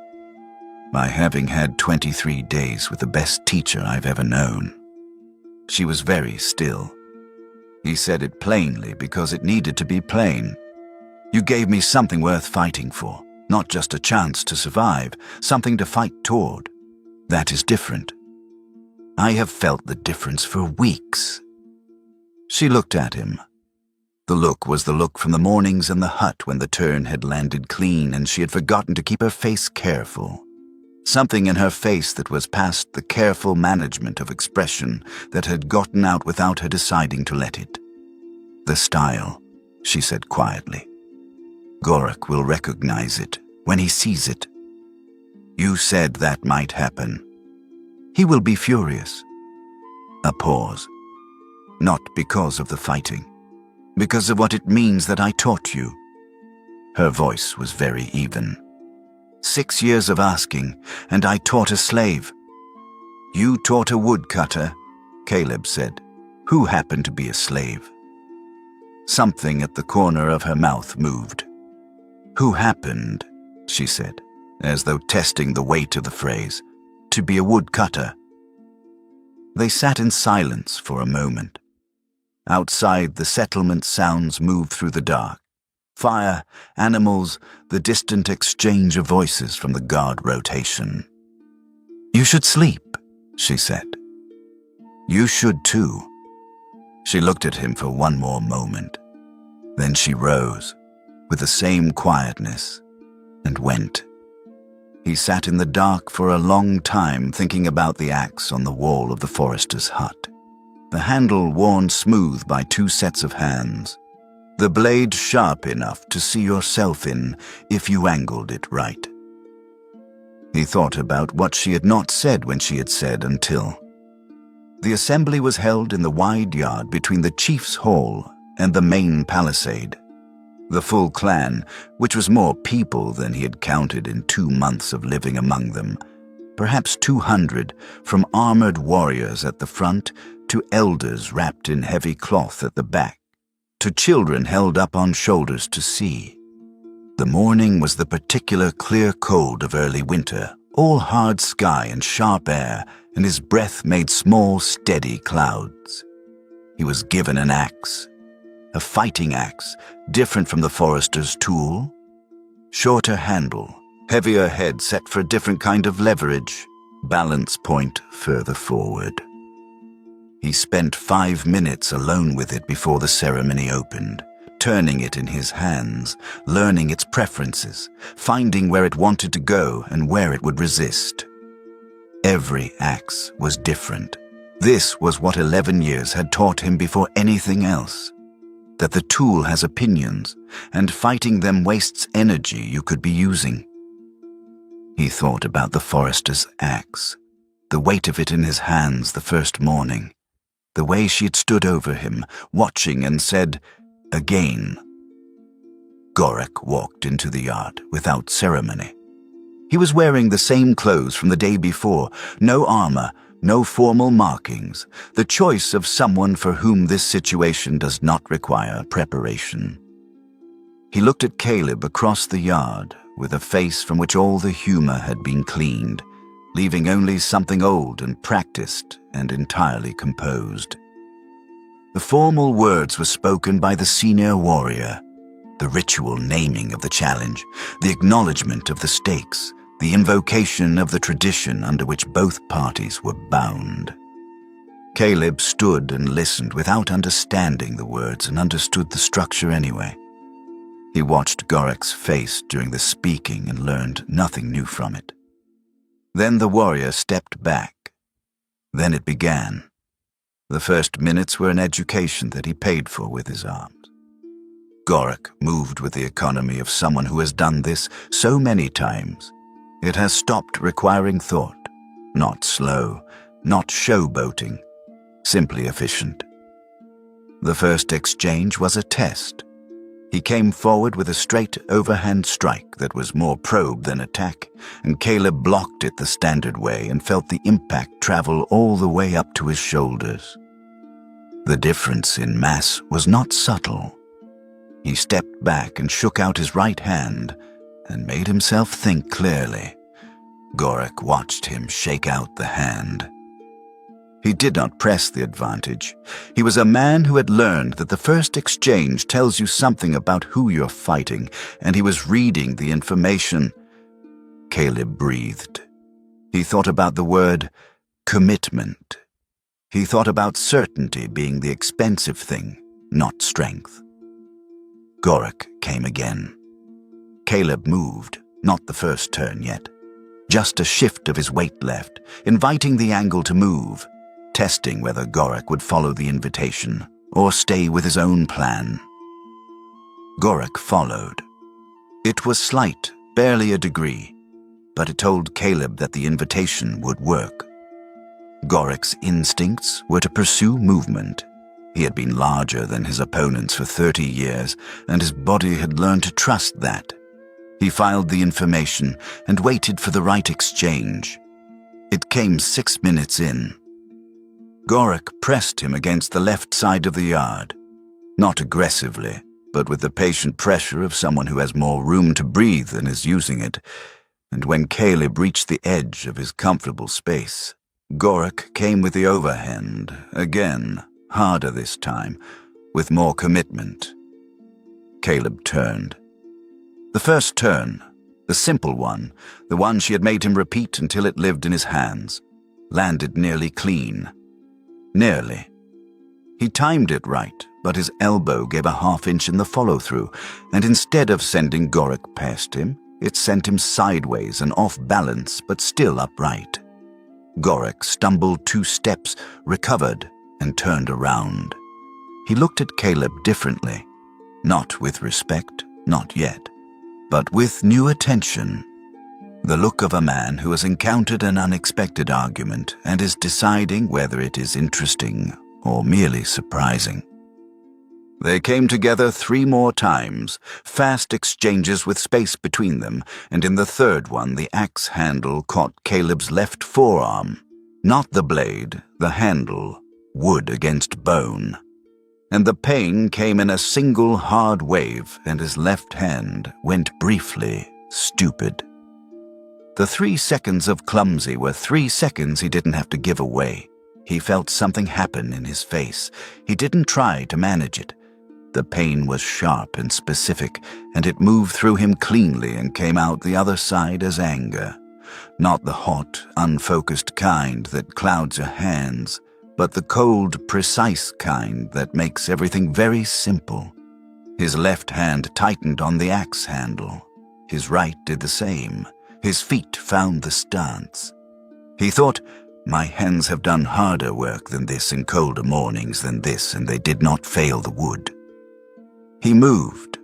By having had 23 days with the best teacher I've ever known. She was very still. He said it plainly because it needed to be plain. You gave me something worth fighting for, not just a chance to survive, something to fight toward. That is different. I have felt the difference for weeks. She looked at him. The look was the look from the mornings in the hut when the turn had landed clean and she had forgotten to keep her face careful. Something in her face that was past the careful management of expression that had gotten out without her deciding to let it. The style, she said quietly. Gorak will recognize it when he sees it. You said that might happen. He will be furious. A pause. Not because of the fighting, because of what it means that I taught you. Her voice was very even. 6 years of asking, and I taught a slave. You taught a woodcutter, Caleb said, who happened to be a slave. Something at the corner of her mouth moved. Who happened, she said, as though testing the weight of the phrase, to be a woodcutter. They sat in silence for a moment. Outside, the settlement sounds moved through the dark. Fire, animals, the distant exchange of voices from the guard rotation. You should sleep, she said. You should too. She looked at him for one more moment. Then she rose, with the same quietness, and went. He sat in the dark for a long time thinking about the axe on the wall of the forester's hut. The handle worn smooth by 2 sets of hands. The blade sharp enough to see yourself in if you angled it right. He thought about what she had not said when she had said until. The assembly was held in the wide yard between the chief's hall and the main palisade. The full clan, which was more people than he had counted in 2 months of living among them, perhaps 200, from armored warriors at the front to elders wrapped in heavy cloth at the back, to children held up on shoulders to see. The morning was the particular clear cold of early winter, all hard sky and sharp air, and his breath made small, steady clouds. He was given an axe, a fighting axe, different from the forester's tool. Shorter handle, heavier head set for a different kind of leverage, balance point further forward. He spent 5 minutes alone with it before the ceremony opened, turning it in his hands, learning its preferences, finding where it wanted to go and where it would resist. Every axe was different. This was what 11 years had taught him before anything else. That the tool has opinions, and fighting them wastes energy you could be using. He thought about the forester's axe, the weight of it in his hands the first morning, the way she had stood over him, watching and said, again. Gorak walked into the yard without ceremony. He was wearing the same clothes from the day before, no armor, no formal markings, the choice of someone for whom this situation does not require preparation. He looked at Caleb across the yard with a face from which all the humor had been cleaned, leaving only something old and practiced and entirely composed. The formal words were spoken by the senior warrior, the ritual naming of the challenge, the acknowledgement of the stakes, the invocation of the tradition under which both parties were bound. Caleb stood and listened without understanding the words and understood the structure anyway. He watched Gorak's face during the speaking and learned nothing new from it. Then the warrior stepped back. Then it began. The first minutes were an education that he paid for with his arms. Gorak moved with the economy of someone who has done this so many times. It has stopped requiring thought, not slow, not showboating, simply efficient. The first exchange was a test. He came forward with a straight overhand strike that was more probe than attack, and Caleb blocked it the standard way and felt the impact travel all the way up to his shoulders. The difference in mass was not subtle. He stepped back and shook out his right hand and made himself think clearly. Gorak watched him shake out the hand. He did not press the advantage. He was a man who had learned that the first exchange tells you something about who you're fighting, and he was reading the information. Caleb breathed. He thought about the word commitment. He thought about certainty being the expensive thing, not strength. Gorak came again. Caleb moved, not the first turn yet. Just a shift of his weight left, inviting the angle to move, testing whether Gorak would follow the invitation or stay with his own plan. Gorak followed. It was slight, barely a degree, but it told Caleb that the invitation would work. Gorak's instincts were to pursue movement. He had been larger than his opponents for 30 years, and his body had learned to trust that. He filed the information and waited for the right exchange. It came 6 minutes in. Gorak pressed him against the left side of the yard, not aggressively, but with the patient pressure of someone who has more room to breathe than is using it, and when Caleb reached the edge of his comfortable space, Gorak came with the overhand, again, harder this time, with more commitment. Caleb turned. The first turn, the simple one, the one she had made him repeat until it lived in his hands, landed nearly clean. Nearly. He timed it right, but his elbow gave a half-inch in the follow-through, and instead of sending Gorak past him, it sent him sideways and off balance, but still upright. Gorak stumbled 2 steps, recovered, and turned around. He looked at Caleb differently, not with respect, not yet, but with new attention. The look of a man who has encountered an unexpected argument and is deciding whether it is interesting or merely surprising. They came together 3 more times, fast exchanges with space between them, and in the third one the axe handle caught Caleb's left forearm. Not the blade, the handle, wood against bone. And the pain came in a single hard wave, and his left hand went briefly stupid. The 3 seconds of clumsy were 3 seconds he didn't have to give away. He felt something happen in his face. He didn't try to manage it. The pain was sharp and specific, and it moved through him cleanly and came out the other side as anger. Not the hot, unfocused kind that clouds your hands, but the cold, precise kind that makes everything very simple. His left hand tightened on the axe handle. His right did the same. His feet found the stance. He thought, my hands have done harder work than this and colder mornings than this, and they did not fail the wood. He moved.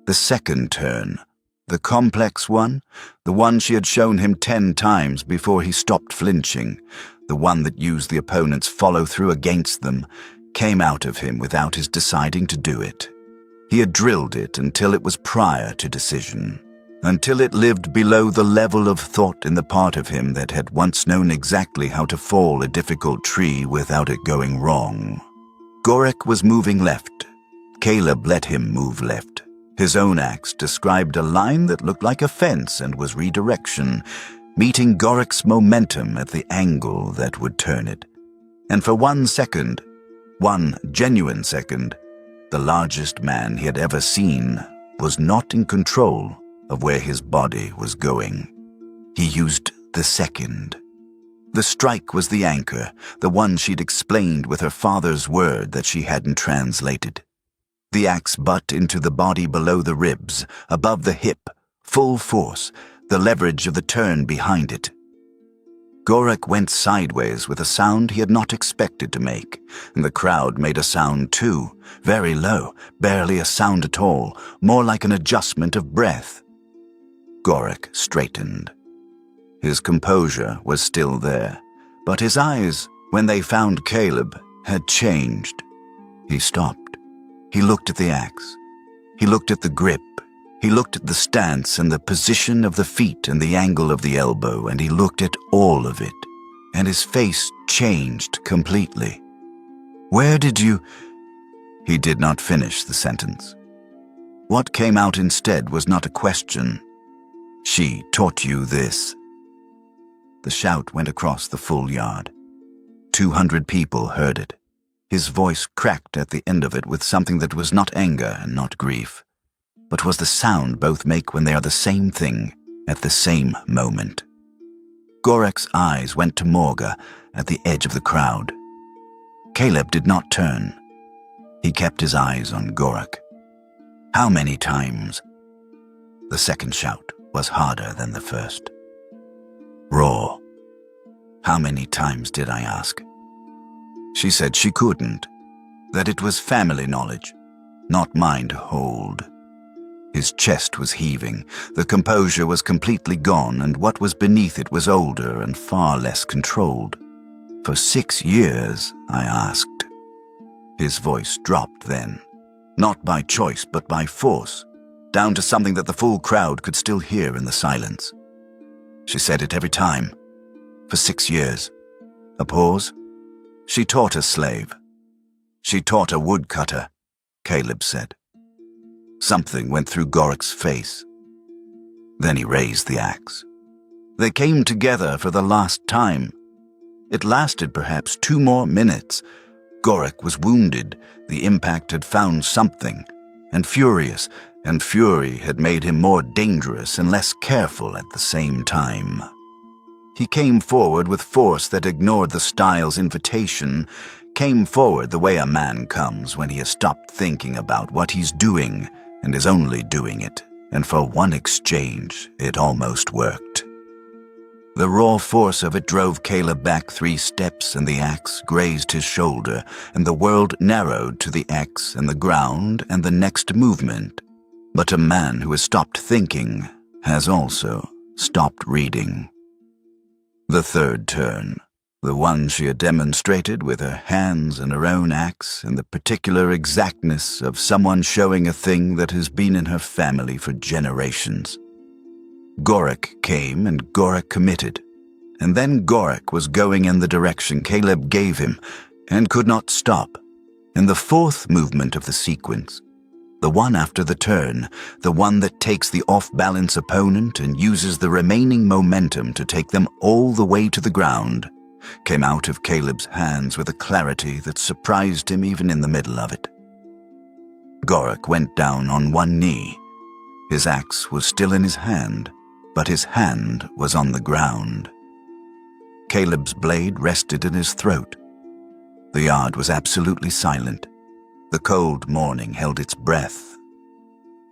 The second turn, the complex one, the one she had shown him 10 times before he stopped flinching, the one that used the opponent's follow-through against them, came out of him without his deciding to do it. He had drilled it until it was prior to decision, until it lived below the level of thought in the part of him that had once known exactly how to fall a difficult tree without it going wrong. Gorak was moving left. Caleb let him move left. His own axe described a line that looked like a fence and was redirection, meeting Gorak's momentum at the angle that would turn it. And for 1 second, 1 genuine second, the largest man he had ever seen was not in control of where his body was going. He used the second. The strike was the anchor, the one she'd explained with her father's word that she hadn't translated. The axe butt into the body below the ribs, above the hip, full force, the leverage of the turn behind it. Gorak went sideways with a sound he had not expected to make, and the crowd made a sound too, very low, barely a sound at all, more like an adjustment of breath. Gorak straightened. His composure was still there, but his eyes, when they found Caleb, had changed. He stopped. He looked at the axe. He looked at the grip. He looked at the stance and the position of the feet and the angle of the elbow, and he looked at all of it, and his face changed completely. "Where did you—" He did not finish the sentence. What came out instead was not a question. "She taught you this." The shout went across the full yard. 200 people heard it. His voice cracked at the end of it with something that was not anger and not grief, but was the sound both make when they are the same thing at the same moment. Gorek's eyes went to Morga at the edge of the crowd. Caleb did not turn. He kept his eyes on Gorek. "How many times?" The second shout was harder than the first. "Raw. How many times did I ask?" She said she couldn't, that it was family knowledge, not mine to hold. His chest was heaving, the composure was completely gone, and what was beneath it was older and far less controlled. "For 6 years, I asked." His voice dropped then, not by choice but by force, down to something that the full crowd could still hear in the silence. She said it every time. "For 6 years. A pause. She taught a slave. She taught a woodcutter," Caleb said. Something went through Gorek's face. Then he raised the axe. They came together for the last time. It lasted perhaps 2 more minutes. Gorek was wounded. The impact had found something, and furious, and fury had made him more dangerous and less careful at the same time. He came forward with force that ignored the style's invitation, came forward the way a man comes when he has stopped thinking about what he's doing and is only doing it, and for one exchange it almost worked. The raw force of it drove Caleb back 3 steps, and the axe grazed his shoulder, and the world narrowed to the X and the ground and the next movement. But a man who has stopped thinking has also stopped reading. The third turn, the one she had demonstrated with her hands and her own axe, and the particular exactness of someone showing a thing that has been in her family for generations. Gorek came and Gorek committed, and then Gorek was going in the direction Caleb gave him and could not stop. In the 4th movement of the sequence, the one after the turn, the one that takes the off-balance opponent and uses the remaining momentum to take them all the way to the ground, came out of Caleb's hands with a clarity that surprised him even in the middle of it. Gorek went down on one knee. His axe was still in his hand, but his hand was on the ground. Caleb's blade rested in his throat. The yard was absolutely silent. The cold morning held its breath.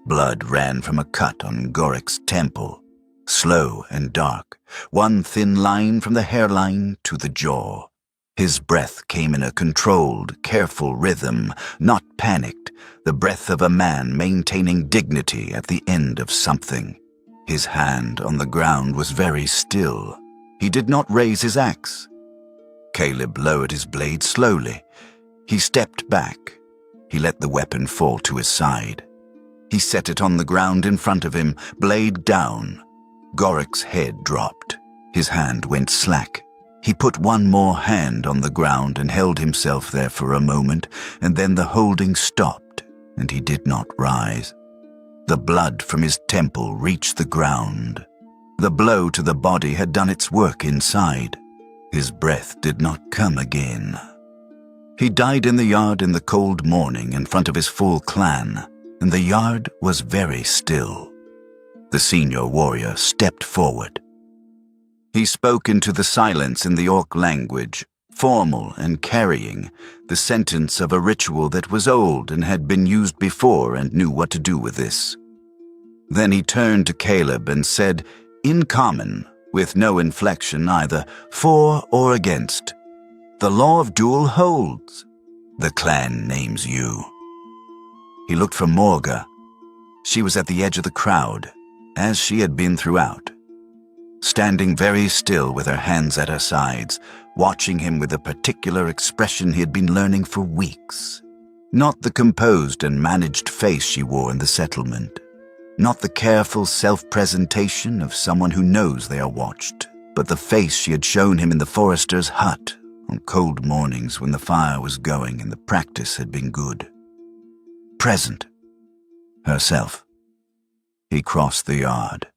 Blood ran from a cut on Gorek's temple, slow and dark, one thin line from the hairline to the jaw. His breath came in a controlled, careful rhythm, not panicked, the breath of a man maintaining dignity at the end of something. His hand on the ground was very still. He did not raise his axe. Caleb lowered his blade slowly. He stepped back. He let the weapon fall to his side. He set it on the ground in front of him, blade down. Gorek's head dropped. His hand went slack. He put one more hand on the ground and held himself there for a moment, and then the holding stopped, and he did not rise. The blood from his temple reached the ground. The blow to the body had done its work inside. His breath did not come again. He died in the yard in the cold morning in front of his full clan, and the yard was very still. The senior warrior stepped forward. He spoke into the silence in the Orc language, formal and carrying, the sentence of a ritual that was old and had been used before and knew what to do with this. Then he turned to Caleb and said, in common, with no inflection either for or against, "The law of duel holds. The clan names you." He looked for Morga. She was at the edge of the crowd, as she had been throughout, standing very still with her hands at her sides, watching him with a particular expression he had been learning for weeks. Not the composed and managed face she wore in the settlement. Not the careful self-presentation of someone who knows they are watched, but the face she had shown him in the forester's hut on cold mornings when the fire was going and the practice had been good. Present. Herself. He crossed the yard.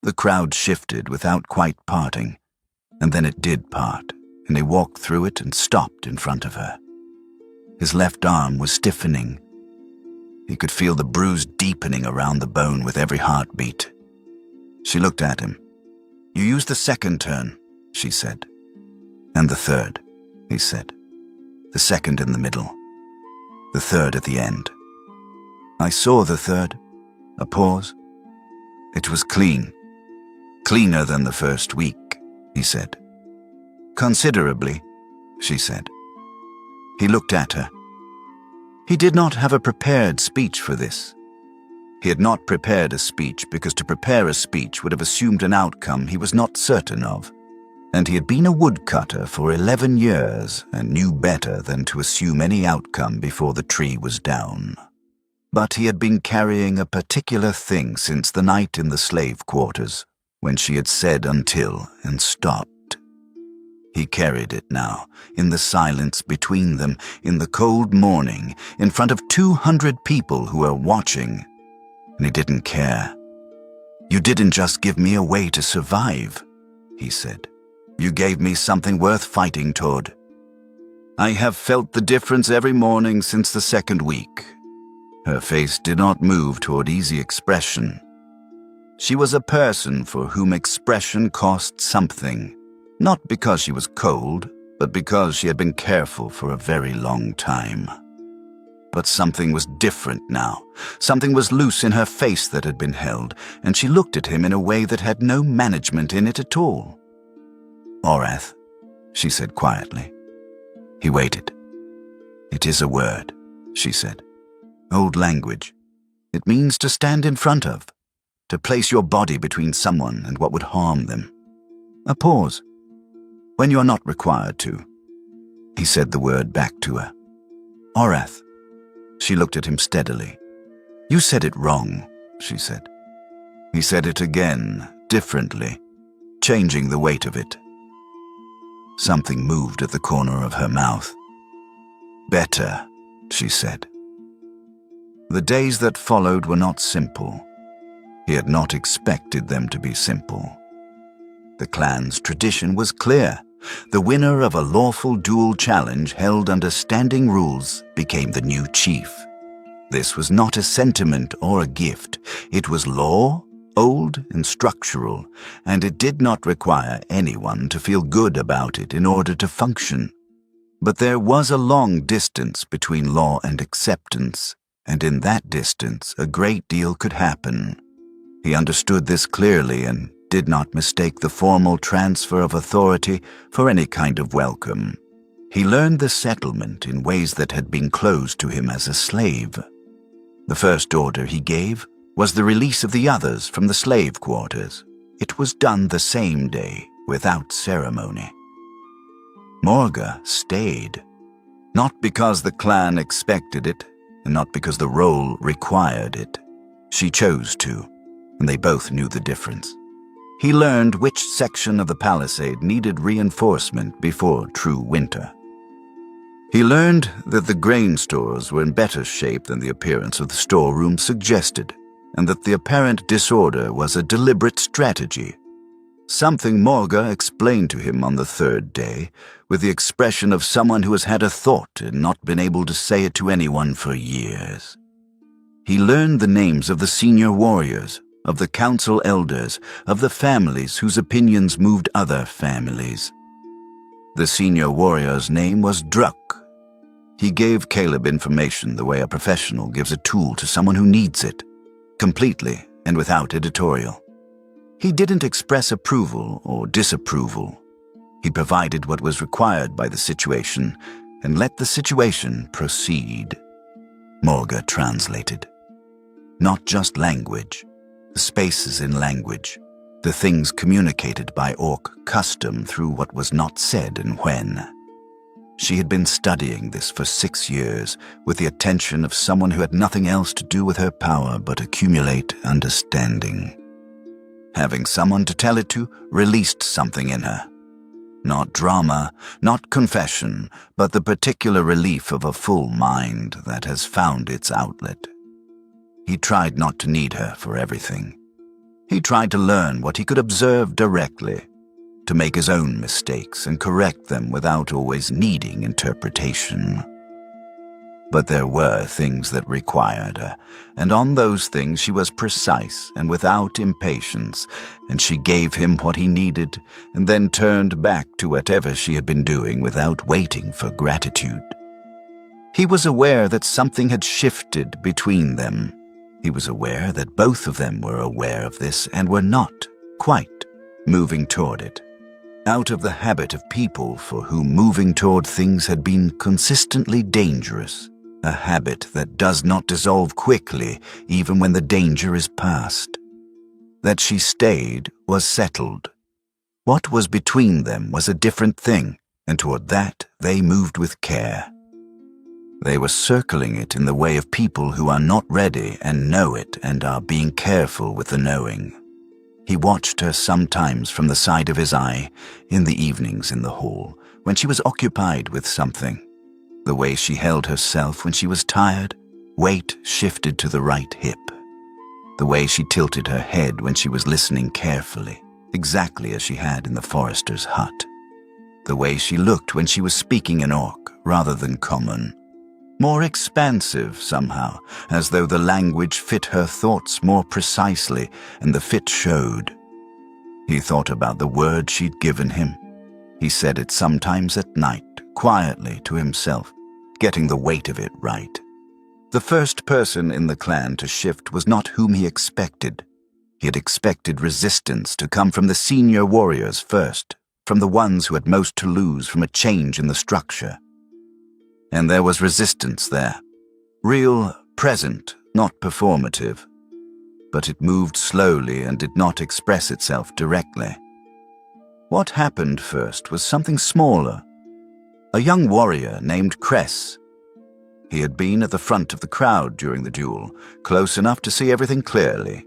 The crowd shifted without quite parting, and then it did part, and he walked through it and stopped in front of her. His left arm was stiffening. He could feel the bruise deepening around the bone with every heartbeat. She looked at him. "You used the second turn," she said. "And the third," he said. "The second in the middle. The third at the end." "I saw the third." A pause. "It was clean. Cleaner than the first week," he said. "Considerably," she said. He looked at her. He did not have a prepared speech for this. He had not prepared a speech because to prepare a speech would have assumed an outcome he was not certain of, and he had been a woodcutter for 11 years and knew better than to assume any outcome before the tree was down. But he had been carrying a particular thing since the night in the slave quarters, when she had said until and stopped. He carried it now, in the silence between them, in the cold morning, in front of 200 people who were watching, and he didn't care. "You didn't just give me a way to survive," he said. "You gave me something worth fighting toward. I have felt the difference every morning since the second week." Her face did not move toward easy expression. She was a person for whom expression cost something, not because she was cold, but because she had been careful for a very long time. But something was different now. Something was loose in her face that had been held, and she looked at him in a way that had no management in it at all. "Orath," she said quietly. He waited. "It is a word," she said. "Old language. It means to stand in front of, to place your body between someone and what would harm them." A pause. "When you are not required to." He said the word back to her. "Orath." She looked at him steadily. "You said it wrong," she said. He said it again, differently, changing the weight of it. Something moved at the corner of her mouth. "Better," she said. The days that followed were not simple. He had not expected them to be simple. The clan's tradition was clear. The winner of a lawful duel challenge held under standing rules became the new chief. This was not a sentiment or a gift. It was law, old and structural, and it did not require anyone to feel good about it in order to function. But there was a long distance between law and acceptance, and in that distance a great deal could happen. He understood this clearly and did not mistake the formal transfer of authority for any kind of welcome. He learned the settlement in ways that had been closed to him as a slave. The first order he gave was the release of the others from the slave quarters. It was done the same day, without ceremony. Morga stayed, not because the clan expected it, and not because the role required it. She chose to, and they both knew the difference. He learned which section of the palisade needed reinforcement before true winter. He learned that the grain stores were in better shape than the appearance of the storeroom suggested, and that the apparent disorder was a deliberate strategy. Something Morga explained to him on the third day, with the expression of someone who has had a thought and not been able to say it to anyone for years. He learned the names of the senior warriors, of the council elders, of the families whose opinions moved other families. The senior warrior's name was Druk. He gave Caleb information the way a professional gives a tool to someone who needs it, completely and without editorial. He didn't express approval or disapproval. He provided what was required by the situation and let the situation proceed. Morga translated. Not just language, the spaces in language, the things communicated by Orc custom through what was not said and when. She had been studying this for 6 years with the attention of someone who had nothing else to do with her power but accumulate understanding. Having someone to tell it to released something in her. Not drama, not confession, but the particular relief of a full mind that has found its outlet. He tried not to need her for everything. He tried to learn what he could observe directly, to make his own mistakes and correct them without always needing interpretation. But there were things that required her, and on those things she was precise and without impatience, and she gave him what he needed and then turned back to whatever she had been doing without waiting for gratitude. He was aware that something had shifted between them. He was aware that both of them were aware of this and were not quite moving toward it. Out of the habit of people for whom moving toward things had been consistently dangerous, a habit that does not dissolve quickly even when the danger is past. That she stayed was settled. What was between them was a different thing, and toward that they moved with care. They were circling it in the way of people who are not ready and know it and are being careful with the knowing. He watched her sometimes from the side of his eye, in the evenings in the hall, when she was occupied with something. The way she held herself when she was tired, weight shifted to the right hip. The way she tilted her head when she was listening carefully, exactly as she had in the forester's hut. The way she looked when she was speaking in Orc rather than common. More expansive somehow, as though the language fit her thoughts more precisely, and the fit showed. He thought about the word she'd given him. He said it sometimes at night, quietly to himself, getting the weight of it right. The first person in the clan to shift was not whom he expected. He had expected resistance to come from the senior warriors first, from the ones who had most to lose from a change in the structure. And there was resistance there. Real, present, not performative. But it moved slowly and did not express itself directly. What happened first was something smaller. A young warrior named Cress. He had been at the front of the crowd during the duel, close enough to see everything clearly.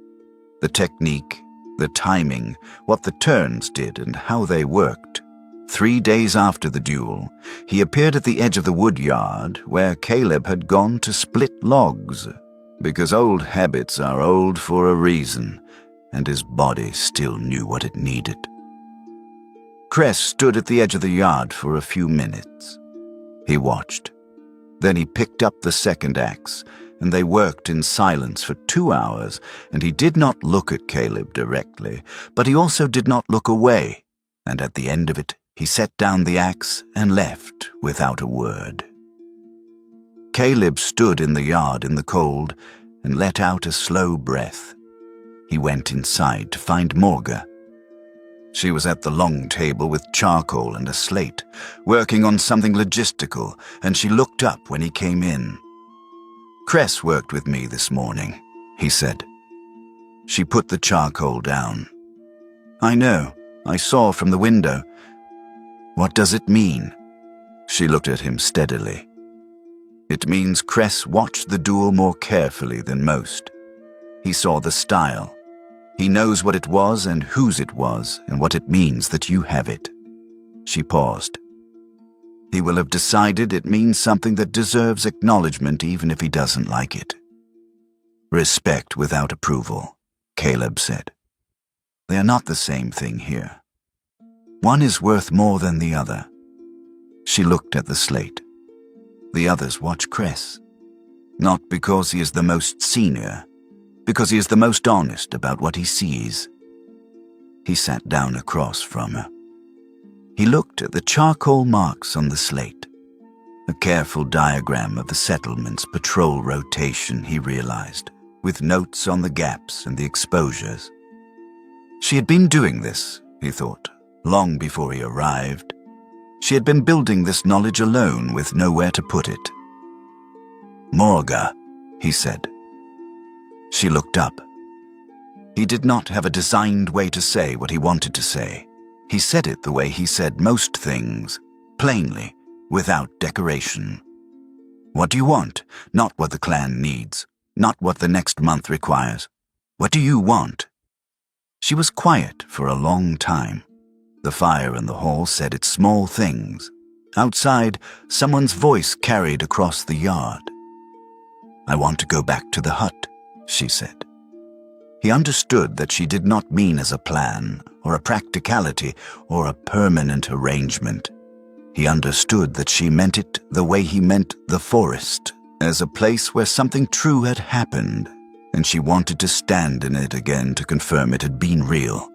The technique, the timing, what the turns did and how they worked. 3 days after the duel, he appeared at the edge of the wood yard where Caleb had gone to split logs, because old habits are old for a reason, and his body still knew what it needed. Cress stood at the edge of the yard for a few minutes. He watched. Then he picked up the second axe, and they worked in silence for 2 hours, and he did not look at Caleb directly, but he also did not look away, and at the end of it, he set down the axe and left without a word. Caleb stood in the yard in the cold and let out a slow breath. He went inside to find Morga. She was at the long table with charcoal and a slate, working on something logistical, and she looked up when he came in. "Cress worked with me this morning," he said. She put the charcoal down. "I know, I saw from the window. What does it mean?" She looked at him steadily. "It means Cress watched the duel more carefully than most. He saw the style. He knows what it was and whose it was and what it means that you have it." She paused. "He will have decided it means something that deserves acknowledgement even if he doesn't like it." "Respect without approval," Caleb said. "They are not the same thing here. One is worth more than the other." She looked at the slate. "The others watch Cress. Not because he is the most senior, because he is the most honest about what he sees." He sat down across from her. He looked at the charcoal marks on the slate. A careful diagram of the settlement's patrol rotation, he realized, with notes on the gaps and the exposures. She had been doing this, he thought, long before he arrived. She had been building this knowledge alone with nowhere to put it. "Morga," he said. She looked up. He did not have a designed way to say what he wanted to say. He said it the way he said most things, plainly, without decoration. What do you want? Not what the clan needs, not what the next month requires. What do you want? She was quiet for a long time. The fire in the hall said its small things. Outside, someone's voice carried across the yard. I want to go back to the hut, she said. He understood that she did not mean as a plan, or a practicality, or a permanent arrangement. He understood that she meant it the way he meant the forest, as a place where something true had happened, and she wanted to stand in it again to confirm it had been real.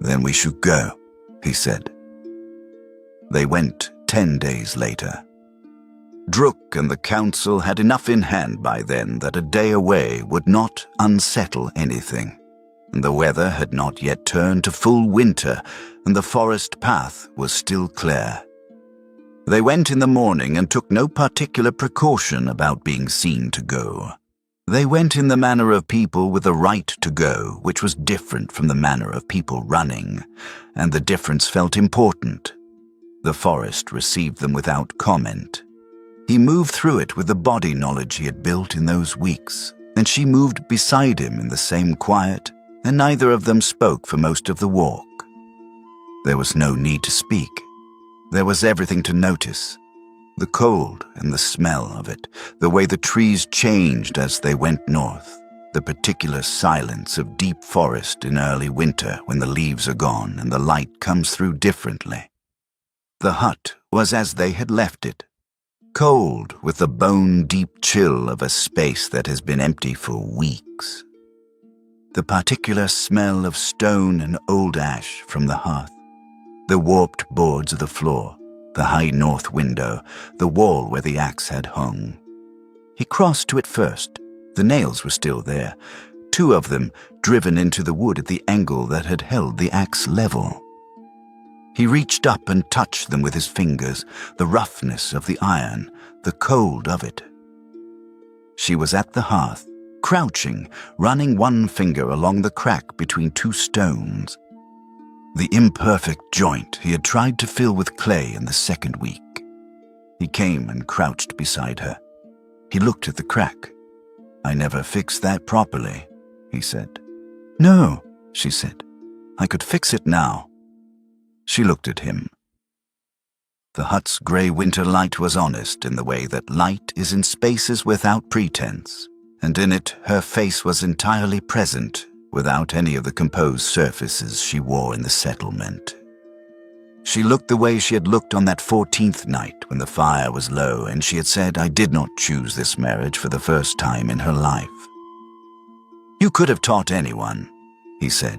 Then we should go, he said. They went 10 days later. Druk and the council had enough in hand by then that a day away would not unsettle anything. The weather had not yet turned to full winter, and the forest path was still clear. They went in the morning and took no particular precaution about being seen to go. They went in the manner of people with the right to go, which was different from the manner of people running, and the difference felt important. The forest received them without comment. He moved through it with the body knowledge he had built in those weeks, and she moved beside him in the same quiet, and neither of them spoke for most of the walk. There was no need to speak. There was everything to notice. The cold and the smell of it, the way the trees changed as they went north, the particular silence of deep forest in early winter when the leaves are gone and the light comes through differently. The hut was as they had left it. Cold with the bone-deep chill of a space that has been empty for weeks. The particular smell of stone and old ash from the hearth, the warped boards of the floor, the high north window, the wall where the axe had hung. He crossed to it first. The nails were still there, 2 of them driven into the wood at the angle that had held the axe level. He reached up and touched them with his fingers, the roughness of the iron, the cold of it. She was at the hearth, crouching, running one finger along the crack between 2 stones. The imperfect joint he had tried to fill with clay in the 2nd week. He came and crouched beside her. He looked at the crack. I never fixed that properly, he said. No, she said. I could fix it now. She looked at him. The hut's grey winter light was honest in the way that light is in spaces without pretense, and in it her face was entirely present, without any of the composed surfaces she wore in the settlement. She looked the way she had looked on that 14th night when the fire was low and she had said, I did not choose this marriage for the first time in her life. You could have taught anyone, he said.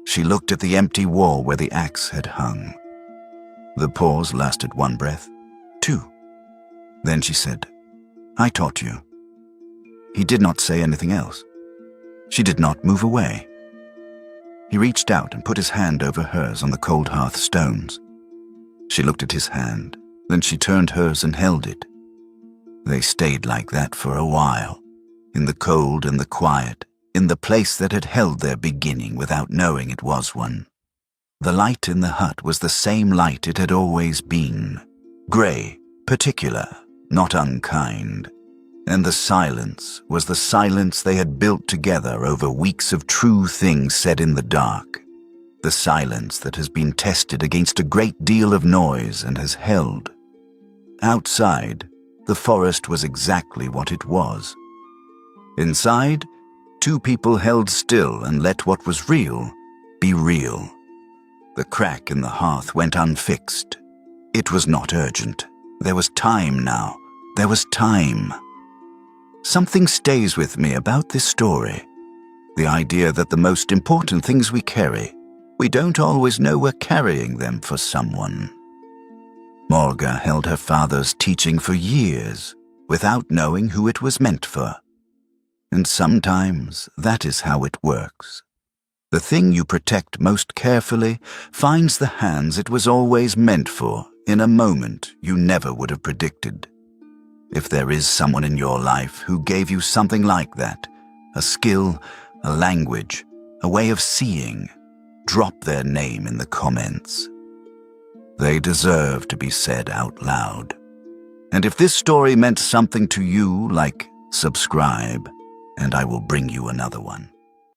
She looked at the empty wall where the axe had hung. The pause lasted 1 breath, 2. Then she said, I taught you. He did not say anything else. She did not move away. He reached out and put his hand over hers on the cold hearth stones. She looked at his hand, then she turned hers and held it. They stayed like that for a while, in the cold and the quiet, in the place that had held their beginning without knowing it was one. The light in the hut was the same light it had always been, grey, particular, not unkind. And the silence was the silence they had built together over weeks of true things said in the dark. The silence that has been tested against a great deal of noise and has held. Outside, the forest was exactly what it was. Inside, 2 people held still and let what was real be real. The crack in the hearth went unfixed. It was not urgent. There was time now. There was time. Something stays with me about this story. The idea that the most important things we carry, we don't always know we're carrying them for someone. Morga held her father's teaching for years without knowing who it was meant for. And sometimes that is how it works. The thing you protect most carefully finds the hands it was always meant for in a moment you never would have predicted. If there is someone in your life who gave you something like that, a skill, a language, a way of seeing, drop their name in the comments. They deserve to be said out loud. And if this story meant something to you, like, subscribe, and I will bring you another one.